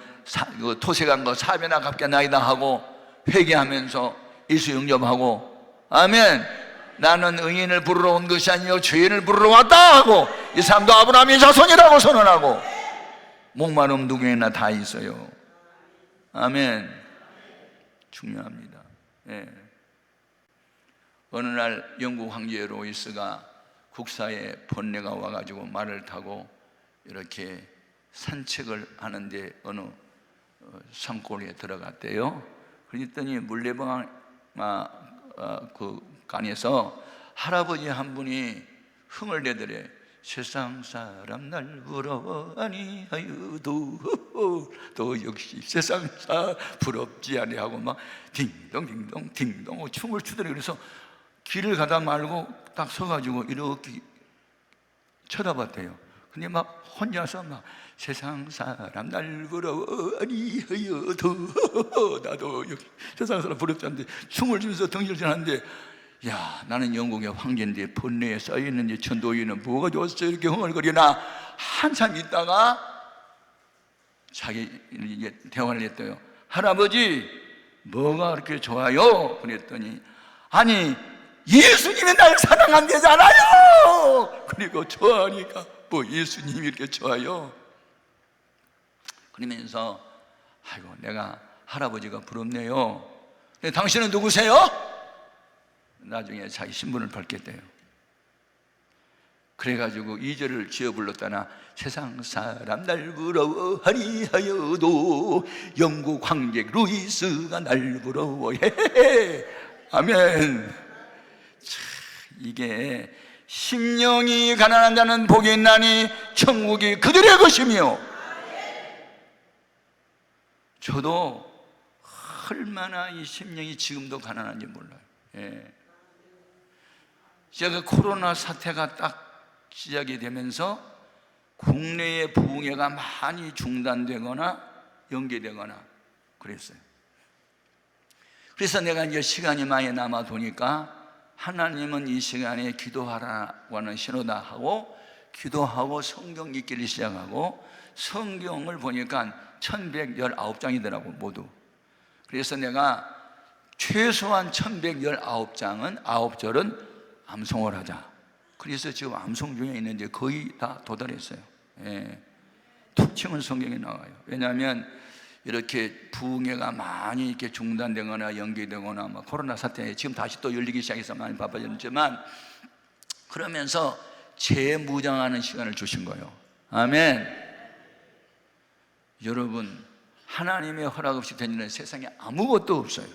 토색한 거 사배나 갚겠나이다 하고 회개하면서 예수 영접하고 아멘. 나는 의인을 부르러 온 것이 아니요 죄인을 부르러 왔다 하고 이 사람도 아브라함의 자손이라고 선언하고 목마름 누구에나 다 있어요. 아멘. 중요합니다. 예. 어느 날 영국 황제 로이스가 국사에 번뇌가 와가지고 말을 타고 이렇게 산책을 하는데 어느 산골에 들어갔대요. 그랬더니 물레방아 그 간에서 할아버지 한 분이 흥을 내더래. 세상 사람 날 부러워하니 하여도 또 역시 세상 사 부럽지 아니하고 막 딩동 딩동 딩동 춤을 추더래. 그래서 길을 가다 말고 딱 서가지고 이렇게 쳐다봤대요. 근데 막 혼자서 막 세상 사람 날 부러워하니 하여도 나도 역시 세상 사람 부럽지 않은데 춤을 추면서 덩실덩실하는데 야, 나는 영국의 황제인데 번뇌에 쌓여있는지 전도인은 뭐가 좋았어 이렇게 흥얼거리나. 한참 있다가 자기 이제 대화를 했대요. 할아버지 뭐가 그렇게 좋아요? 그랬더니 아니 예수님이 날 사랑한대잖아요. 그리고 좋아하니까 뭐 예수님이 이렇게 좋아요? 그러면서 아이고 내가 할아버지가 부럽네요. 당신은 누구세요? 나중에 자기 신분을 밝혔대요. 그래가지고 2절을 지어 불렀다나 세상 사람 날 부러워하니 하여도 영국 황제 루이스가 날 부러워해. 아멘. 참, 이게 심령이 가난한 자는 복이 있나니 천국이 그들의 것이며. 저도 얼마나 이 심령이 지금도 가난한지 몰라요. 예. 제가 코로나 사태가 딱 시작이 되면서 국내의 부흥회가 많이 중단되거나 연기되거나 그랬어요. 그래서 내가 이제 시간이 많이 남아 도니까 하나님은 이 시간에 기도하라고 하는 신호다 하고 기도하고 성경 읽기를 시작하고 성경을 보니까 1119장이더라고 모두. 그래서 내가 최소한 1119장은 9절은 암송을 하자. 그래서 지금 암송 중에 있는데 거의 다 도달했어요. 예. 툭 치면 성경에 나와요. 왜냐하면 이렇게 부흥회가 많이 이렇게 중단되거나 연기되거나 뭐 코로나 사태에 지금 다시 또 열리기 시작해서 많이 바빠졌지만 그러면서 재무장하는 시간을 주신 거예요. 아멘. 여러분 하나님의 허락 없이 되는 세상에 아무것도 없어요.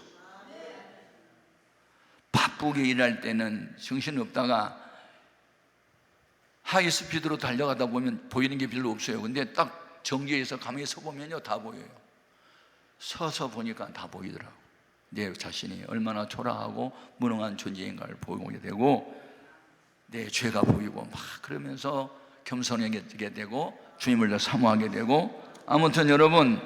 바쁘게 일할 때는 정신이 없다가 하이스피드로 달려가다 보면 보이는 게 별로 없어요. 근데 딱 정지해서 가만히 서보면요, 다 보여요. 서서 보니까 다 보이더라고. 내 자신이 얼마나 초라하고 무능한 존재인가를 보게 되고, 내 죄가 보이고 막 그러면서 겸손해지게 되고 주님을 더 사모하게 되고, 아무튼 여러분,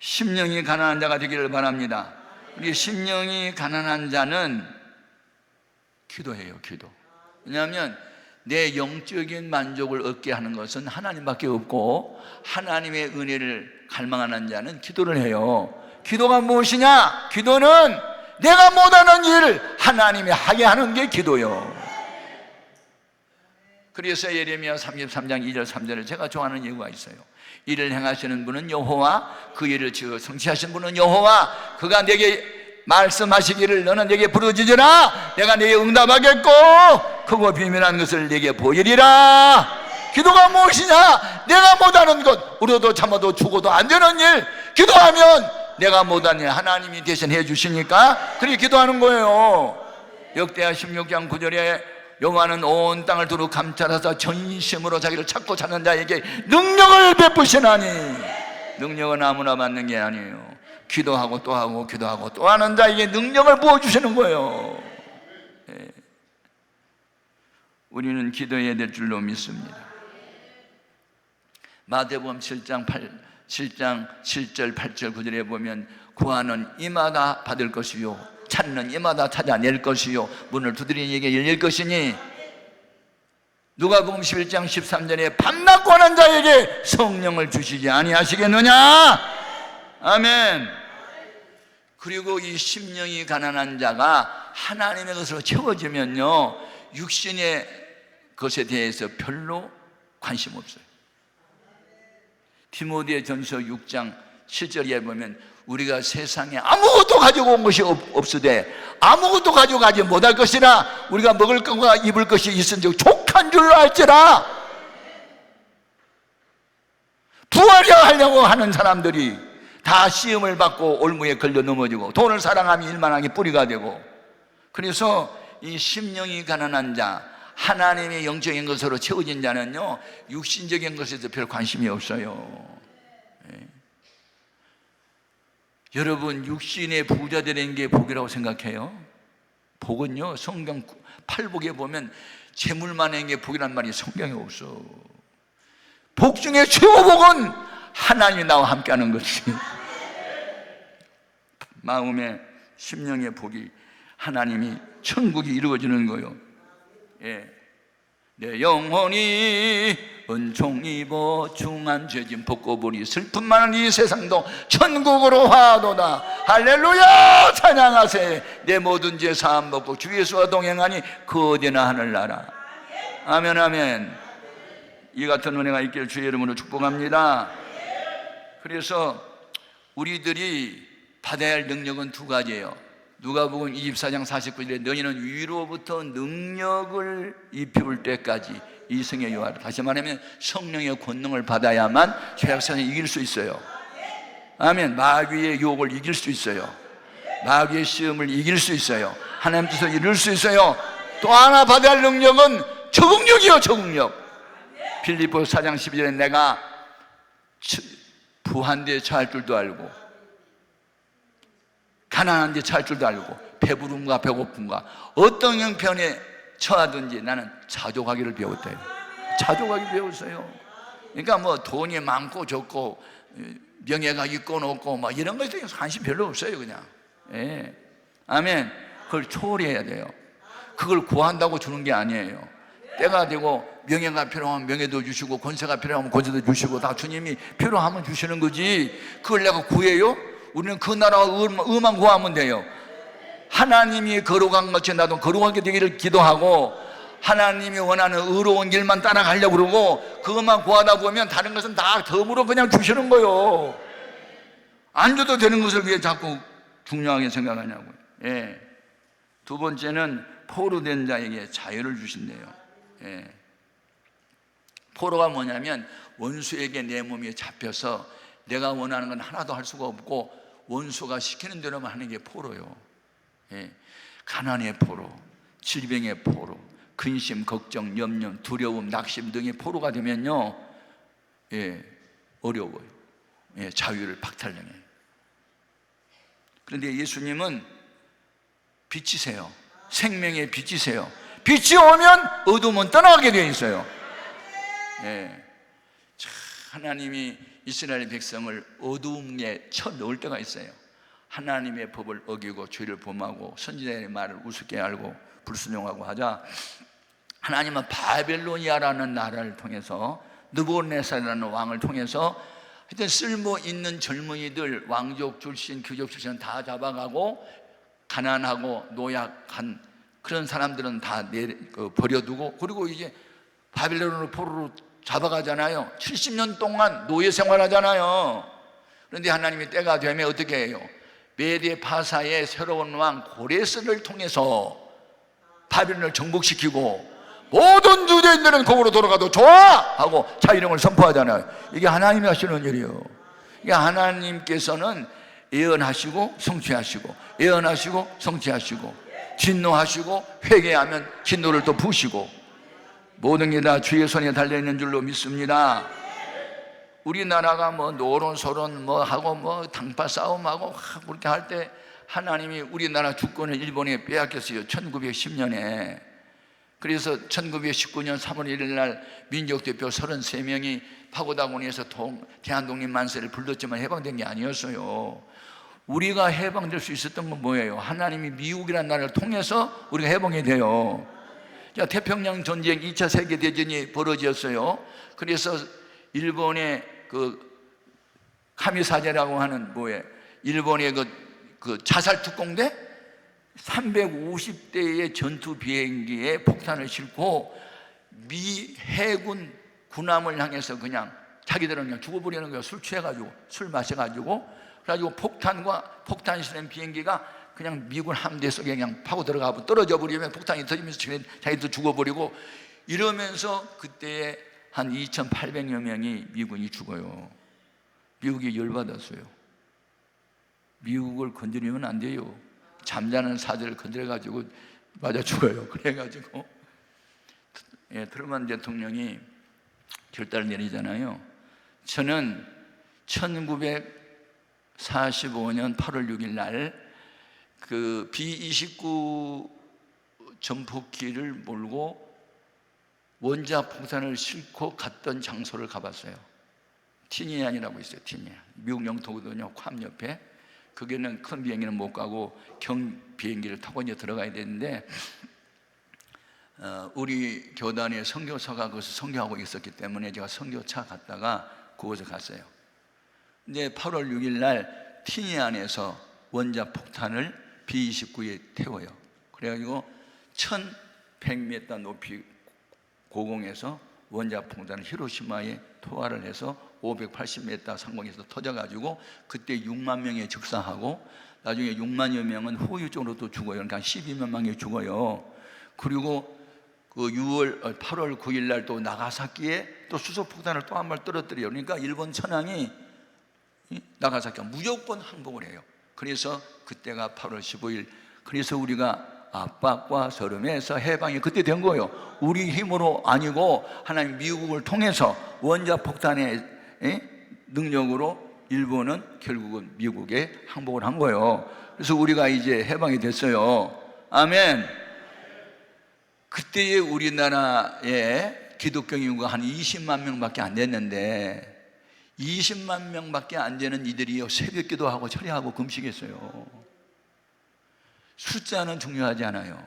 심령이 가난한 자가 되기를 바랍니다. 우리 심령이 가난한 자는 기도해요, 기도. 왜냐하면 내 영적인 만족을 얻게 하는 것은 하나님밖에 없고, 하나님의 은혜를 갈망하는 자는 기도를 해요. 기도가 무엇이냐? 기도는 내가 못하는 일을 하나님이 하게 하는 게 기도요. 그래서 예레미야 33장 2절 3절을 제가 좋아하는 이유가 있어요. 이를 행하시는 분은 여호와, 그 일을 지어 성취하신 분은 여호와. 그가 내게 말씀하시기를 너는 내게 부르짖으라, 내가 내게 응답하겠고 크고 비밀한 것을 내게 보이리라. 기도가 무엇이냐? 내가 못하는 것, 울어도 참아도 죽어도 안 되는 일, 기도하면 내가 못하는 일 하나님이 대신 해 주시니까 그렇게 기도하는 거예요. 역대하 16장 9절에 여호와는 온 땅을 두루 감찰하사 전심으로 자기를 찾고 찾는 자에게 능력을 베푸시나니, 능력은 아무나 받는 게 아니에요. 기도하고 또 하고 기도하고 또 하는 자에게 능력을 부어주시는 거예요. 네. 우리는 기도해야 될 줄로 믿습니다. 마태복음 7장 7절 8절 9절에 보면 구하는 이마다 받을 것이요, 찾는 이마다 찾아낼 것이요, 문을 두드리는 이에게 열릴 것이니, 누가복음 11장 13절에 밤낮 구하는 자에게 성령을 주시지 아니하시겠느냐. 아멘. 그리고 이 심령이 가난한 자가 하나님의 것으로 채워지면요, 육신의 것에 대해서 별로 관심 없어요. 디모데 전서 6장 7절에 보면 우리가 세상에 아무것도 가지고 온 것이 없으되 아무것도 가져가지 못할 것이라 우리가 먹을 것과 입을 것이 있은즉 족한 줄로 알지라. 부하려고 하는 사람들이 다 시험을 받고 올무에 걸려 넘어지고 돈을 사랑하면 일만하게 뿌리가 되고, 그래서 이 심령이 가난한 자, 하나님의 영적인 것으로 채워진 자는요, 육신적인 것에도 별 관심이 없어요. 네. 여러분, 육신의 부자 되는 게 복이라고 생각해요? 복은요, 성경 팔복에 보면 재물 많은 게 복이란 말이 성경에 없어. 복 중에 최고복은 하나님이 나와 함께하는 것이 마음의 심령의 복이, 하나님이 천국이 이루어지는 거예요. 예. 내 영혼이 은총 입어 중한 죄짐 벗고 보리 슬픔 많은 이 세상도 천국으로 화도다. 할렐루야, 찬양하세. 내 모든 죄 사함 받고 주 예수와 동행하니 그 어디나 하늘나라. 아멘, 아멘. 이 같은 은혜가 있기를 주의 이름으로 축복합니다. 그래서 우리들이 받아야 할 능력은 두 가지예요. 누가복음 24장 49절에 너희는 위로부터 능력을 입힐 때까지 이승에 요하라. 다시 말하면 성령의 권능을 받아야만 죄악성을 이길 수 있어요. 아멘. 마귀의 유혹을 이길 수 있어요. 마귀의 시험을 이길 수 있어요. 하나님 뜻을 이룰 수 있어요. 또 하나 받아야 할 능력은 적응력이요, 적응력. 빌립보서 4장 12절에 내가 부한 데 처할 줄도 알고 가난한 데 처할 줄도 알고 배부름과 배고픔과 어떤 형편에 처하든지 나는 자족하기를 배웠대요. 자족하기 배웠어요. 그러니까 뭐 돈이 많고 적고 명예가 있고 없고 막 이런 것에 대해서 관심 별로 없어요. 그냥. 예. 아멘. 그걸 초월해야 돼요. 그걸 구한다고 주는 게 아니에요. 때가 되고 명예가 필요하면 명예도 주시고 권세가 필요하면 권세도 주시고 다 주님이 필요하면 주시는 거지. 그걸 내가 구해요? 우리는 그 나라와 의만 구하면 돼요. 하나님이 거룩한 것이 나도 거룩하게 되기를 기도하고 하나님이 원하는 의로운 길만 따라가려고 그러고 그것만 구하다 보면 다른 것은 다 덤으로 그냥 주시는 거예요. 안 줘도 되는 것을 왜 자꾸 중요하게 생각하냐고요. 예. 두 번째는 포로된 자에게 자유를 주신대요. 예. 포로가 뭐냐면 원수에게 내 몸이 잡혀서 내가 원하는 건 하나도 할 수가 없고 원수가 시키는 대로만 하는 게 포로요. 예. 가난의 포로, 질병의 포로, 근심, 걱정, 염려, 두려움, 낙심 등의 포로가 되면요, 어려워요. 자유를 박탈당해요. 그런데 예수님은 빛이세요. 생명의 빛이세요. 빛이 오면 어둠은 떠나게 되어 있어요. 하나님이 이스라엘 백성을 어두움에 쳐넣을 때가 있어요. 하나님의 법을 어기고 죄를 범하고 선지자의 말을 우습게 알고 불순종하고 하자 하나님은 바벨로니아라는 나라를 통해서 느부갓네살이라는 왕을 통해서 하여튼 쓸모 있는 젊은이들, 왕족 출신, 귀족 출신 다 잡아가고 가난하고 노약한 그런 사람들은 다 버려두고, 그리고 이제 바벨론으로 포로로 잡아가잖아요. 70년 동안 노예 생활하잖아요. 그런데 하나님이 때가 되면 어떻게 해요? 메데 파사의 새로운 왕 고레스를 통해서 바벨론을 정복시키고 모든 유대인들은 거기로 돌아가도 좋아! 하고 자유령을 선포하잖아요. 이게 하나님이 하시는 일이에요. 이게 하나님께서는 예언하시고 성취하시고, 예언하시고 성취하시고, 진노하시고 회개하면 진노를 또 부으시고, 모든 게 다 주의 손에 달려있는 줄로 믿습니다. 우리나라가 뭐 노론소론 뭐 하고 뭐 당파 싸움하고 그렇게 할 때 하나님이 우리나라 주권을 일본에 빼앗겼어요. 1910년에. 그래서 1919년 3월 1일 날 민족대표 33명이 파고다군에서 대한독립 만세를 불렀지만 해방된 게 아니었어요. 우리가 해방될 수 있었던 건 뭐예요? 하나님이 미국이라는 나라를 통해서 우리가 해방이 돼요. 자, 태평양 전쟁 2차 세계대전이 벌어졌어요. 그래서 일본의 카미사제라고 하는 일본의 그 자살 특공대 350대의 전투 비행기에 폭탄을 싣고 미 해군 군함을 향해서 그냥 자기들은 그냥 죽어버리는 거예요. 술 취해가지고, 술 마셔가지고. 그래가지고 폭탄 실은 비행기가 그냥 미군 함대 속에 그냥 파고 들어가고 떨어져 버리면 폭탄이 터지면서 자기도 죽어버리고, 이러면서 그때에 한 2,800여 명이 미군이 죽어요. 미국이 열받았어요. 미국을 건드리면 안 돼요. 잠자는 사제를 건드려가지고 맞아 죽어요. 그래가지고 트루먼 대통령이 결단을 내리잖아요. 저는 1945년 8월 6일 날 그 B-29 전폭기를 몰고 원자 폭탄을 싣고 갔던 장소를 가봤어요. 티니안이라고 있어요. 티니안. 미국 영토거든요. 괌 옆에. 거기는 큰 비행기는 못 가고 경 비행기를 타고 이제 들어가야 되는데, 우리 교단의 선교사가 거기서 선교하고 있었기 때문에 제가 선교차 갔다가 그곳에 갔어요. 근데 8월 6일 날 티니안에서 원자 폭탄을 B-29에 태워요. 그래가지고 1100m 높이 고공에서 원자 폭탄을 히로시마에 투하를 해서 580m 상공에서 터져가지고 그때 6만 명이 즉사하고 나중에 6만여 명은 후유증으로 또 죽어요. 그러니까 12만 명이 죽어요. 그리고 그 8월 9일 날 또 나가사키에 또 수소폭탄을 또 한 발 떨어뜨려요. 그러니까 일본 천황이 나가사키가 무조건 항복을 해요. 그래서 그때가 8월 15일. 그래서 우리가 압박과 서름에서 해방이 그때 된 거예요. 우리 힘으로 아니고 하나님 미국을 통해서 원자 폭탄의 능력으로 일본은 결국은 미국에 항복을 한 거예요. 그래서 우리가 이제 해방이 됐어요. 아멘. 그때의 우리나라의 기독교 인구가 한 20만 명밖에 안 됐는데 20만 명밖에 안 되는 이들이 새벽 기도하고 철야하고 금식했어요. 숫자는 중요하지 않아요.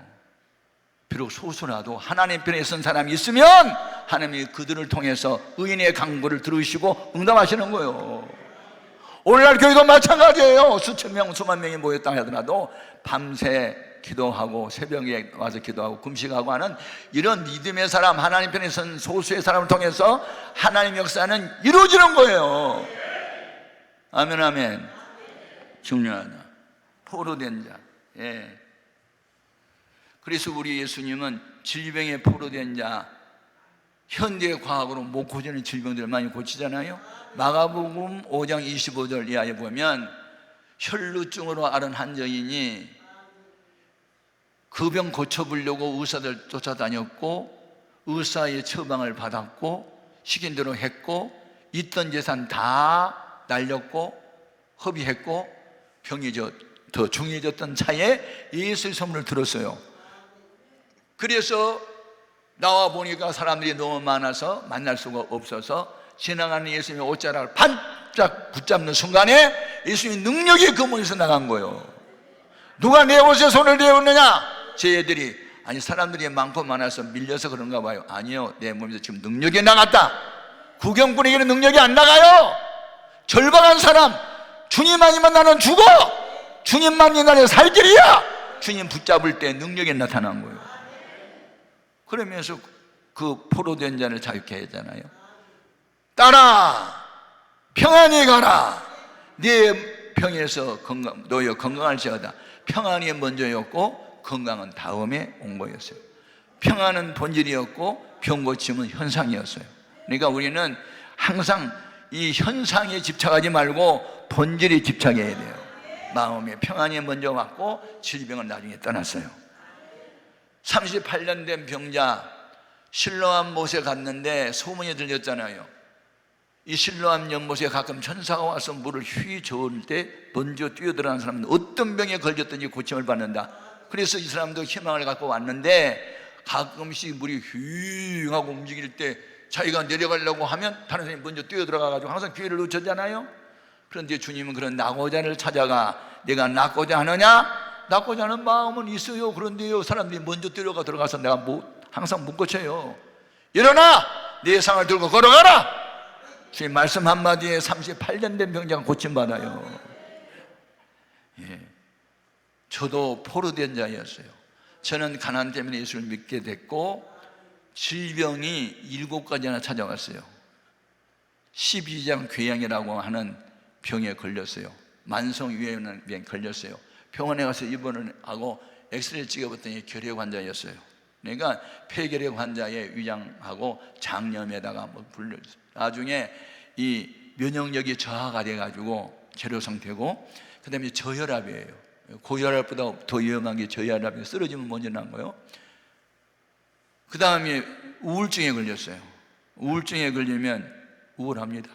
비록 소수라도 하나님 편에 선 사람이 있으면 하나님이 그들을 통해서 의인의 간구를 들으시고 응답하시는 거예요. 오늘날 교회도 마찬가지예요. 수천 명, 수만 명이 모였다 하더라도 밤새 기도하고 새벽에 와서 기도하고 금식하고 하는 이런 믿음의 사람, 하나님 편에 선 소수의 사람을 통해서 하나님 역사는 이루어지는 거예요. 아멘, 아멘. 중요하다. 포로된 자. 예. 그래서 우리 예수님은 질병에 포로된 자, 현대 과학으로 못 고치는 질병들을 많이 고치잖아요. 마가복음 5장 25절 이하에 보면 혈루증으로 앓은 한 여인이 그 병 고쳐보려고 의사들 쫓아다녔고 의사의 처방을 받았고 시킨 대로 했고 있던 재산 다 날렸고 허비했고 병이 더 중해졌던 차에 예수의 소문을 들었어요. 그래서 나와 보니까 사람들이 너무 많아서 만날 수가 없어서 지나가는 예수님의 옷자락을 반짝 붙잡는 순간에 예수님의 능력이 그 문에서 나간 거예요. 누가 내 옷에 손을 대었느냐? 제 애들이 아니 사람들이 많고 많아서 밀려서 그런가 봐요. 아니요, 내 몸에서 지금 능력이 나갔다. 구경꾼에게는 능력이 안 나가요. 절박한 사람, 주님 아니면 나는 죽어. 주님만 인간의 살 길이야. 주님 붙잡을 때 능력이 나타난 거예요. 그러면서 그 포로된 자를 자유케 하잖아요. 따라 평안히 가라. 네 병에서 너여 건강할지어다. 평안이 먼저였고 건강은 다음에 온 거였어요. 평안은 본질이었고 병 고침은 현상이었어요. 그러니까 우리는 항상 이 현상에 집착하지 말고 본질에 집착해야 돼요. 마음에 평안이 먼저 왔고 질병은 나중에 떠났어요. 38년 된 병자 실로암 못에 갔는데 소문이 들렸잖아요. 이 실로암 연못에 가끔 천사가 와서 물을 휘 저을 때 먼저 뛰어들어가는 사람은 어떤 병에 걸렸든지 고침을 받는다. 그래서 이 사람도 희망을 갖고 왔는데 가끔씩 물이 휘 하고 움직일 때 자기가 내려가려고 하면 다른 사람이 먼저 뛰어들어가가지고 항상 기회를 놓쳤잖아요. 그런데 주님은 그런 낙오자를 찾아가 내가 낫고자 하느냐? 낫고자 하는 마음은 있어요. 그런데요 사람들이 먼저 들어가서 내가 항상 못 고쳐요. 일어나! 내 상을 들고 걸어가라! 주님 말씀 한마디에 38년 된 병자가 고침받아요. 예. 저도 포로된 자였어요. 저는 가난 때문에 예수를 믿게 됐고 질병이 7가지나 찾아왔어요. 12장 궤양이라고 하는 병에 걸렸어요. 만성유해병에 걸렸어요. 병원에 가서 입원을 하고 엑스레이 찍어봤더니 결핵 환자였어요. 그러니까 폐결핵 환자의 위장하고 장염에다가 불렸어요. 나중에 이 면역력이 저하가 돼가지고 재료 상태고, 그 다음에 저혈압이에요. 고혈압보다 더 위험한 게 저혈압이에요. 쓰러지면 먼저 난 거예요. 그 다음에 우울증에 걸렸어요. 우울증에 걸리면 우울합니다.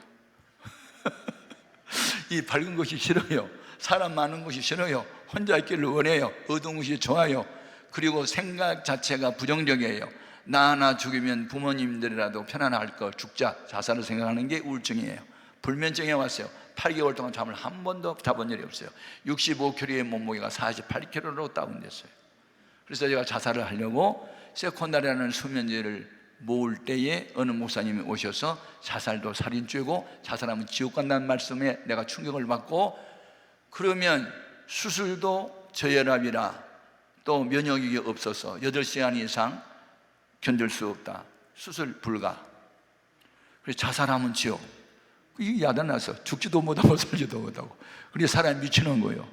이 밝은 것이 싫어요. 사람 많은 것이 싫어요. 혼자 있기를 원해요. 어두운 것이 좋아요. 그리고 생각 자체가 부정적이에요. 나 하나 죽이면 부모님들이라도 편안할 거, 죽자, 자살을 생각하는 게 우울증이에요. 불면증에 왔어요. 8개월 동안 잠을 한 번도 자본 일이 없어요. 65kg의 몸무게가 48kg로 다운됐어요. 그래서 제가 자살을 하려고 세콘다리라는 수면제를 모을 때에 어느 목사님이 오셔서 자살도 살인죄고 자살하면 지옥 간다는 말씀에 내가 충격을 받고, 그러면 수술도 저혈압이라 또 면역력이 없어서 8시간 이상 견딜 수 없다. 수술 불가. 그래서 자살하면 지옥. 이게 야단나서 죽지도 못하고 살지도 못하고. 그래서 사람이 미치는 거예요.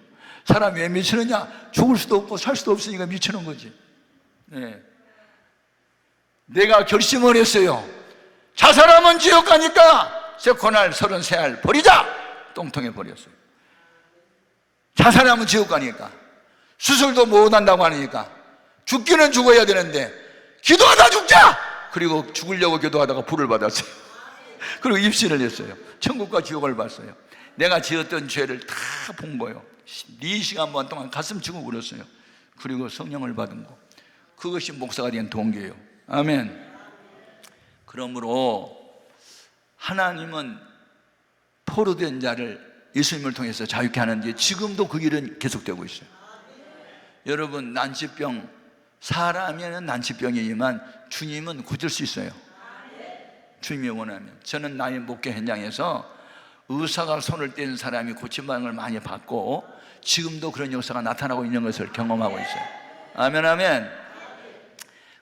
사람이 왜 미치느냐? 죽을 수도 없고 살 수도 없으니까 미치는 거지. 네. 내가 결심을 했어요. 자살하면 지옥 가니까 세코날 33알 버리자! 똥통에 버렸어요. 자살하면 지옥 가니까, 수술도 못한다고 하니까, 죽기는 죽어야 되는데 기도하다 죽자! 그리고 죽으려고 기도하다가 불을 받았어요. 그리고 입신을 했어요. 천국과 지옥을 봤어요. 내가 지었던 죄를 다 본 거예요. 4시간 반 동안 가슴 치고 울었어요. 그리고 성령을 받은 거. 그것이 목사가 된 동기예요. 아멘. 그러므로 하나님은 포로된 자를 예수님을 통해서 자유케 하는데 지금도 그 길은 계속되고 있어요. 여러분, 난치병, 사람에는 난치병이지만 주님은 고칠 수 있어요. 주님이 원하면. 저는 나의 목회 현장에서 의사가 손을 뗀 사람이 고침받는 걸 많이 봤고 지금도 그런 역사가 나타나고 있는 것을 경험하고 있어요. 아멘, 아멘.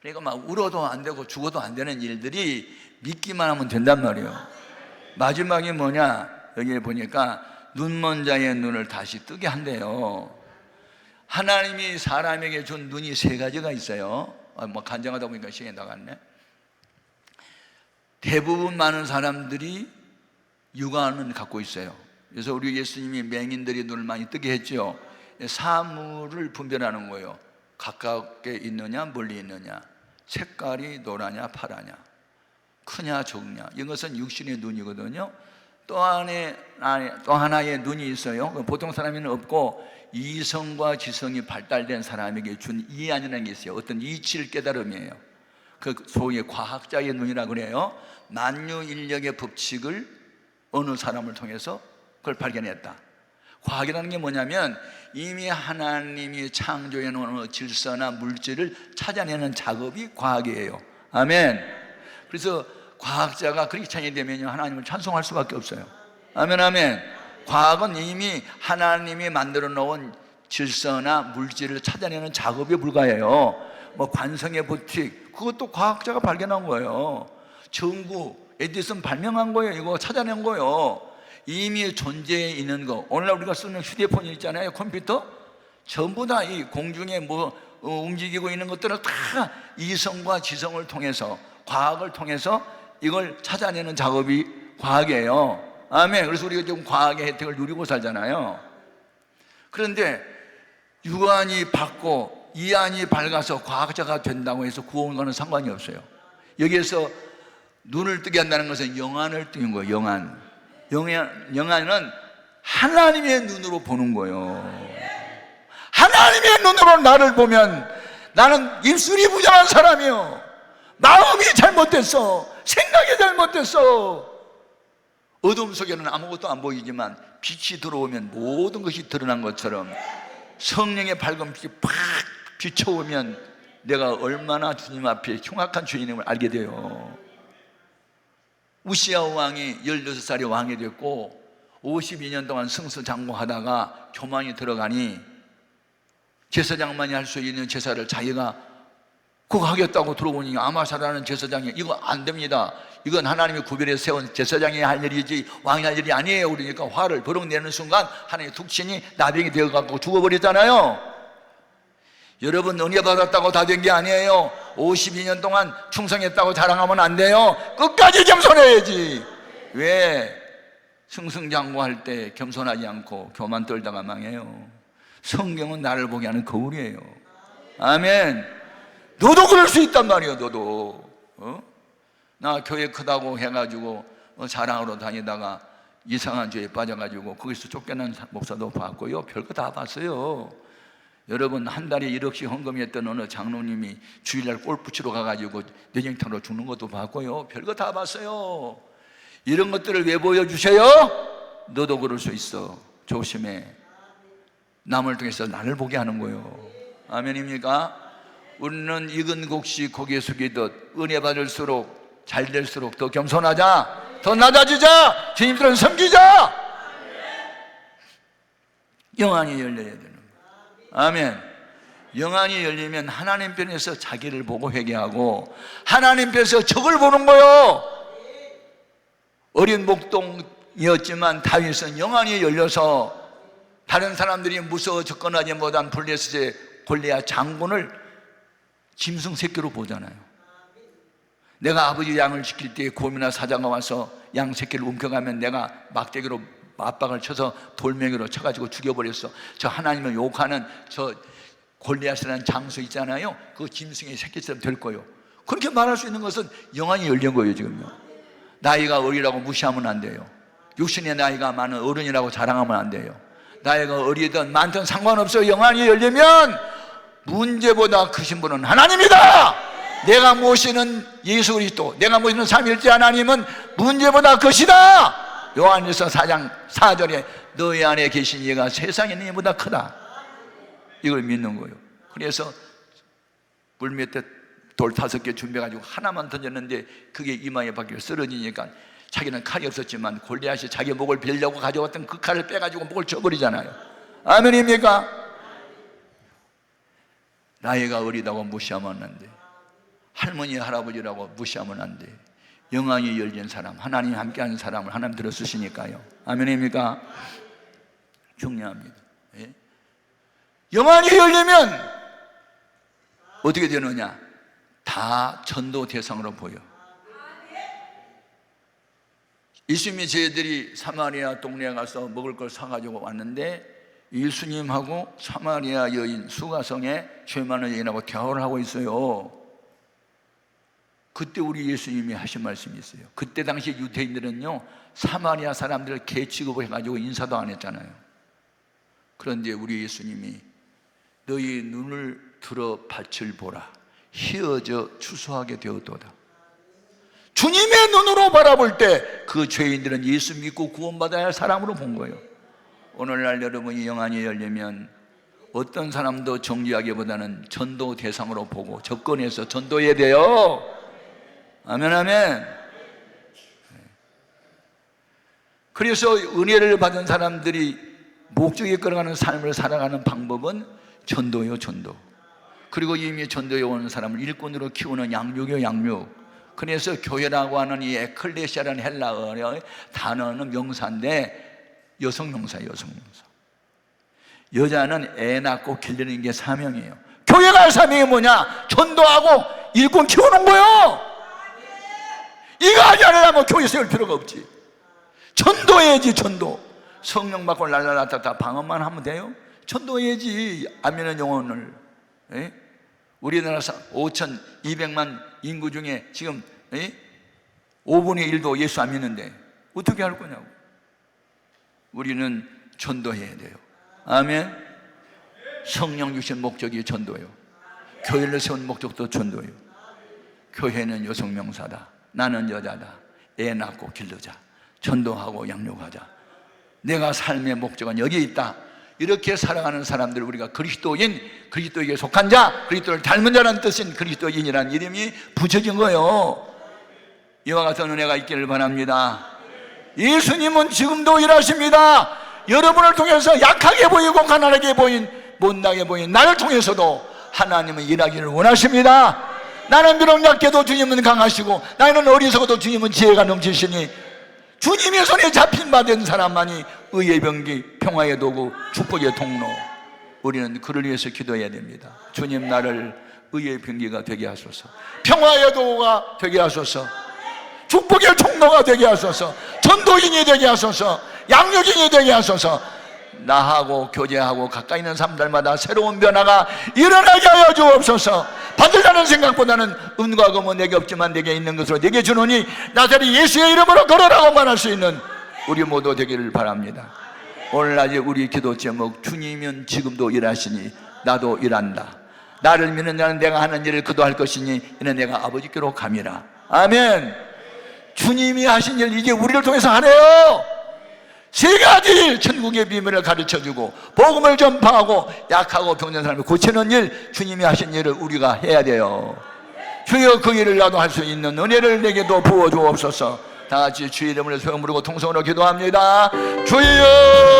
그러니까 막 울어도 안 되고 죽어도 안 되는 일들이 믿기만 하면 된단 말이에요. 마지막이 뭐냐? 여기 보니까 눈먼 자의 눈을 다시 뜨게 한대요. 하나님이 사람에게 준 눈이 3가지가 있어요. 간증하다 보니까 시간이 나갔네. 대부분 많은 사람들이 육안을 갖고 있어요. 그래서 우리 예수님이 맹인들이 눈을 많이 뜨게 했죠. 사물을 분별하는 거예요. 가깝게 있느냐 멀리 있느냐, 색깔이 노라냐 파라냐, 크냐 적냐, 이것은 육신의 눈이거든요. 또 하나의 눈이 있어요. 보통 사람에는 없고 이성과 지성이 발달된 사람에게 준 이안이라는 게 있어요. 어떤 이치를 깨달음이에요. 그 소위 과학자의 눈이라 그래요. 만유인력의 법칙을 어느 사람을 통해서 그걸 발견했다. 과학이라는 게 뭐냐면 이미 하나님이 창조해 놓은 질서나 물질을 찾아내는 작업이 과학이에요. 아멘. 그래서 과학자가 그렇게 찬양이 되면요, 하나님을 찬송할 수밖에 없어요. 아멘, 아멘. 과학은 이미 하나님이 만들어 놓은 질서나 물질을 찾아내는 작업에 불과해요. 뭐 관성의 법칙, 그것도 과학자가 발견한 거예요. 전구, 에디슨 발명한 거예요. 이거 찾아낸 거예요. 이미 존재해 있는 거. 오늘날 우리가 쓰는 휴대폰이 있잖아요, 컴퓨터. 전부 다 이 공중에 움직이고 있는 것들을 다 이성과 지성을 통해서, 과학을 통해서 이걸 찾아내는 작업이 과학이에요. 아멘. 그래서 우리가 지금 과학의 혜택을 누리고 살잖아요. 그런데 육안이 밝고 이안이 밝아서 과학자가 된다고 해서 구원과는 상관이 없어요. 여기에서 눈을 뜨게 한다는 것은 영안을 뜨는 거예요. 영안은 하나님의 눈으로 보는 거예요. 하나님의 눈으로 나를 보면 나는 입술이 부정한 사람이요, 마음이 잘못됐어, 생각이 잘못됐어. 어둠 속에는 아무것도 안 보이지만 빛이 들어오면 모든 것이 드러난 것처럼 성령의 밝은 빛이 팍 비춰오면 내가 얼마나 주님 앞에 흉악한 죄인임을 알게 돼요. 우시야 왕이 16살에 왕이 됐고 52년 동안 승수장구하다가 교만이 들어가니 제사장만이 할 수 있는 제사를 자기가 그거 하겠다고 들어보니 아마사라는 제사장이 이거 안 됩니다, 이건 하나님이 구별해 세운 제사장이 할 일이지 왕이 할 일이 아니에요. 그러니까 화를 버럭 내는 순간 하나님의 툭신이 나병이 되어갖고 죽어버렸잖아요. 여러분, 은혜 받았다고 다 된 게 아니에요. 52년 동안 충성했다고 자랑하면 안 돼요. 끝까지 겸손해야지. 왜? 승승장구할 때 겸손하지 않고 교만 떨다가 망해요. 성경은 나를 보게 하는 거울이에요. 아멘. 너도 그럴 수 있단 말이에요. 너도 나 교회 크다고 해가지고 자랑으로 다니다가 이상한 죄에 빠져가지고 거기서 쫓겨난 목사도 봤고요, 별거 다 봤어요. 여러분, 한 달에 1억씩 헌금했던 어느 장로님이 주일날 골프 치러 가가지고 내정탕으로 죽는 것도 봤고요, 별거 다 봤어요. 이런 것들을 왜 보여주세요? 너도 그럴 수 있어. 조심해. 남을 통해서 나를 보게 하는 거예요. 아멘입니까? 우리는 익은 곡식 고개 숙이듯 은혜 받을수록 잘 될수록 더 겸손하자, 더 낮아지자, 주님들은 섬기자. 영안이 열려야 되는 거예요. 아멘. 영안이 열리면 하나님 편에서 자기를 보고 회개하고 하나님 편에서 적을 보는 거예요. 어린 목동이었지만 다윗은 영안이 열려서 다른 사람들이 무서워 접근하지 못한 블레셋의 골리앗 장군을 짐승 새끼로 보잖아요. 내가 아버지 양을 지킬 때 곰이나 사자가 와서 양 새끼를 움켜가면 내가 막대기로 압박을 쳐서 돌멩이로 쳐가지고 죽여버렸어. 저 하나님을 욕하는 저 골리앗이라는 장수 있잖아요, 그 짐승의 새끼처럼 될 거예요. 그렇게 말할 수 있는 것은 영안이 열린 거예요. 지금요, 나이가 어리라고 무시하면 안 돼요. 육신의 나이가 많은 어른이라고 자랑하면 안 돼요. 나이가 어리든 많든 상관없어요. 영안이 열리면 문제보다 크신 분은 하나님이다. 내가 모시는 예수 그리스도, 내가 모시는 삼위일체 하나님은 문제보다 크시다. 요한일서 4장 4절에 너희 안에 계신 이가 세상에 있는 이보다 크다. 이걸 믿는 거예요. 그래서 물 밑에 돌 5개 준비해가지고 하나만 던졌는데 그게 이마에 박혀 쓰러지니까 자기는 칼이 없었지만 골리앗이 자기 목을 베려고 가져왔던 그 칼을 빼가지고 목을 쳐버리잖아요. 아멘입니까? 나이가 어리다고 무시하면 안 돼. 할머니 할아버지라고 무시하면 안 돼. 영안이 열린 사람, 하나님 함께하는 사람을 하나님 들어 쓰시니까요. 아멘입니까? 중요합니다. 예? 영안이 열리면 어떻게 되느냐? 다 전도 대상으로 보여. 예수님이 저희들이 사마리아 동네에 가서 먹을 걸 사가지고 왔는데 예수님하고 사마리아 여인 수가성에 죄 많은 여인하고 대화를 하고 있어요. 그때 우리 예수님이 하신 말씀이 있어요. 그때 당시 유대인들은요, 사마리아 사람들을 개 취급을 해가지고 인사도 안 했잖아요. 그런데 우리 예수님이 너희 눈을 들어 밭을 보라. 희어져 추수하게 되었도다. 주님의 눈으로 바라볼 때 그 죄인들은 예수 믿고 구원받아야 할 사람으로 본 거예요. 오늘날 여러분이 영안이 열리면 어떤 사람도 정죄하기보다는 전도 대상으로 보고 접근해서 전도해야 돼요. 아멘, 아멘. 그래서 은혜를 받은 사람들이 목적에 끌어가는 삶을 살아가는 방법은 전도예요, 전도. 그리고 이미 전도해 오는 사람을 일꾼으로 키우는 양육이요, 양육. 그래서 교회라고 하는 이 에클레시아라는 헬라어의 단어는 명사인데 여성 명사예요, 여성 명사. 여자는 애 낳고 길르는 게 사명이에요. 교회가 할 사명이 뭐냐? 전도하고 일꾼 키우는 거예요. 이거 하지 않으려면 교회 세울 필요가 없지. 전도해야지, 전도. 성령 받고 랄랄라따따 방언만 하면 돼요? 전도해야지. 아멘의 영혼을. 에? 우리나라 5,200만 인구 중에 지금 5분의 1도 예수 안 믿는데 어떻게 할 거냐고. 우리는 전도해야 돼요. 아멘. 성령 주신 목적이 전도예요. 교회를 세운 목적도 전도예요. 교회는 여성 명사다. 나는 여자다. 애 낳고 길러자. 전도하고 양육하자. 내가 삶의 목적은 여기 있다. 이렇게 살아가는 사람들, 우리가 그리스도인, 그리스도에게 속한 자, 그리스도를 닮은 자라는 뜻인 그리스도인이라는 이름이 붙여진 거예요. 이와 같은 은혜가 있기를 바랍니다. 예수님은 지금도 일하십니다. 여러분을 통해서 약하게 보이고 가난하게 보인, 못나게 보인 나를 통해서도 하나님은 일하기를 원하십니다. 나는 비록 약해도 주님은 강하시고 나는 어리석어도 주님은 지혜가 넘치시니 주님의 손에 잡힌 바 된 사람만이 의의 병기, 평화의 도구, 축복의 통로. 우리는 그를 위해서 기도해야 됩니다. 주님, 나를 의의 병기가 되게 하소서, 평화의 도구가 되게 하소서, 축복의 통로가 되게 하소서, 전도인이 되게 하소서, 양육인이 되게 하소서. 나하고 교제하고 가까이 있는 사람들마다 새로운 변화가 일어나게 하여 주옵소서. 받으려는 생각보다는 은과 금은 내게 없지만 내게 있는 것으로 내게 주노니 나자리 예수의 이름으로 걸어라고 말할 수 있는 우리 모두 되기를 바랍니다. 오늘 낮에 우리 기도 제목, 주님은 지금도 일하시니 나도 일한다. 나를 믿는 자는 내가 하는 일을 그도 할 것이니 이는 내가 아버지께로 감이라. 아멘. 주님이 하신 일 이제 우리를 통해서 하네요. 세 가지 천국의 비밀을 가르쳐주고 복음을 전파하고 약하고 병든 사람을 고치는 일, 주님이 하신 일을 우리가 해야 돼요. 주여, 그 일을 나도 할 수 있는 은혜를 내게도 부어주옵소서. 다 같이 주의 이름을 소용 부르고 통성으로 기도합니다. 주여